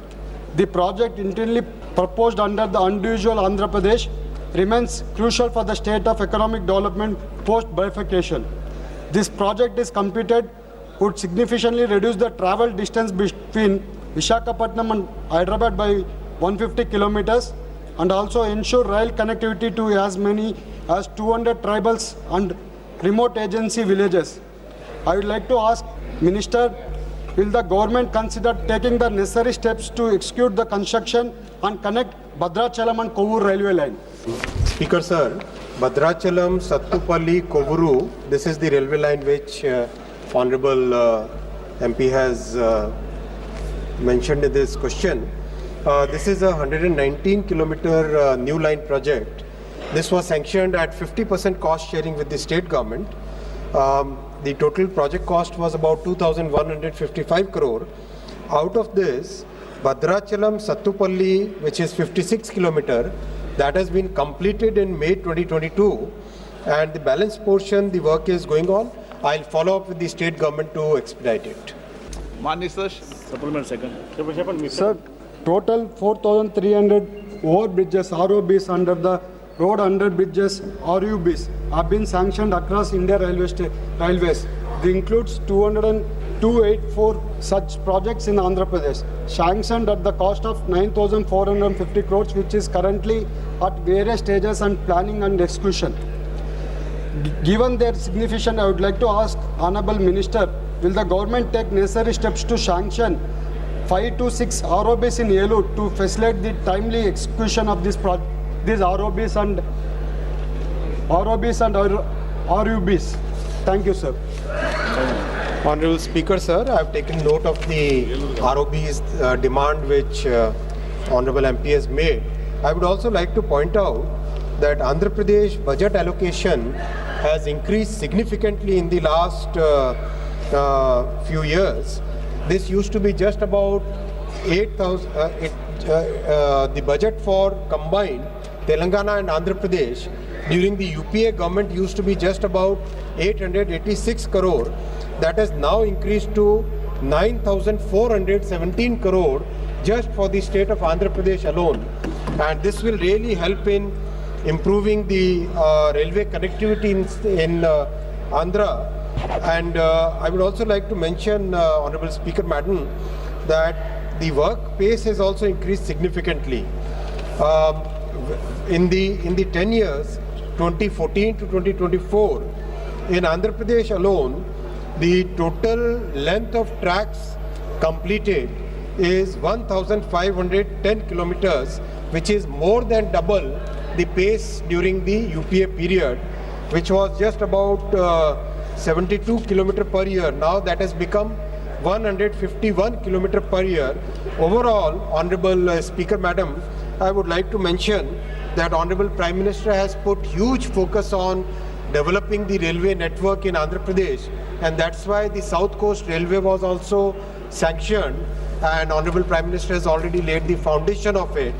The project internally proposed under the unusual Andhra Pradesh remains crucial for the state of economic development post-bifurcation. This project is completed would significantly reduce the travel distance between Visakhapatnam and Hyderabad by 150 kilometers and also ensure rail connectivity to as many as 200 tribals and remote agency villages. I would like to ask Minister, will the government consider taking the necessary steps to execute the construction and connect Bhadrachalam and Kovur railway line? Speaker sir, Bhadrachalam, Sattupalli, Kovuru, this is the railway line which Honorable MP has mentioned in this question. This is a 119 kilometer new line project. This was sanctioned at 50% cost sharing with the state government. The total project cost was about 2,155 crore. Out of this, Bhadrachalam Sattupalli, which is 56 kilometer, that has been completed in May 2022, and the balance portion, the work is going on. I'll follow up with the state government to expedite it. माननीय sir, Supplement second. Sir, total 4,300 overbridges, ROBs under the road under bridges, RUBs, have been sanctioned across India railways. This includes 284 such projects in Andhra Pradesh, sanctioned at the cost of 9,450 crores, which is currently at various stages and planning and execution. Given their significance, I would like to ask Honorable Minister, will the government take necessary steps to sanction 5 to 6 ROBs in Yellow to facilitate the timely execution of these ROBs and ROBs and RUBs. Thank you, sir. Honorable Speaker, sir, I have taken note of the ROB's demand which Honorable MP has made. I would also like to point out that Andhra Pradesh budget allocation has increased significantly in the last few years. This used to be just about 8,000. The budget for combined Telangana and Andhra Pradesh during the UPA government used to be just about 886 crore. That has now increased to 9,417 crore just for the state of Andhra Pradesh alone. And this will really help in improving the railway connectivity in Andhra. And I would also like to mention, Honorable Speaker Madam, that the work pace has also increased significantly. In the 10 years, 2014 to 2024, in Andhra Pradesh alone, the total length of tracks completed is 1,510 kilometers, which is more than double the pace during the UPA period, which was just about 72 kilometers per year. Now that has become 151 kilometers per year. Overall, Honorable Speaker Madam, I would like to mention that Honorable Prime Minister has put huge focus on developing the railway network in Andhra Pradesh, and that's why the South Coast Railway was also sanctioned, and Honorable Prime Minister has already laid the foundation of it.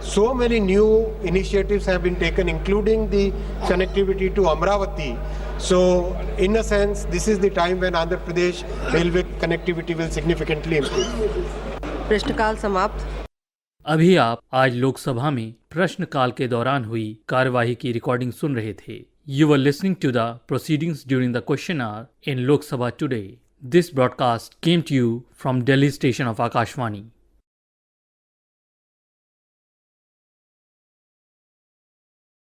So many new initiatives have been taken, including the connectivity to Amravati. So in a sense, this is the time when Andhra Pradesh railway connectivity will significantly improve. प्रश्नकाल समाप्त। अभी आप आज लोकसभा में प्रश्नकाल के दौरान हुई कार्यवाही की रिकॉर्डिंग सुन रहे थे। You were listening to the proceedings during the question hour in Lok Sabha today. This broadcast came to you from Delhi station of Akashvani.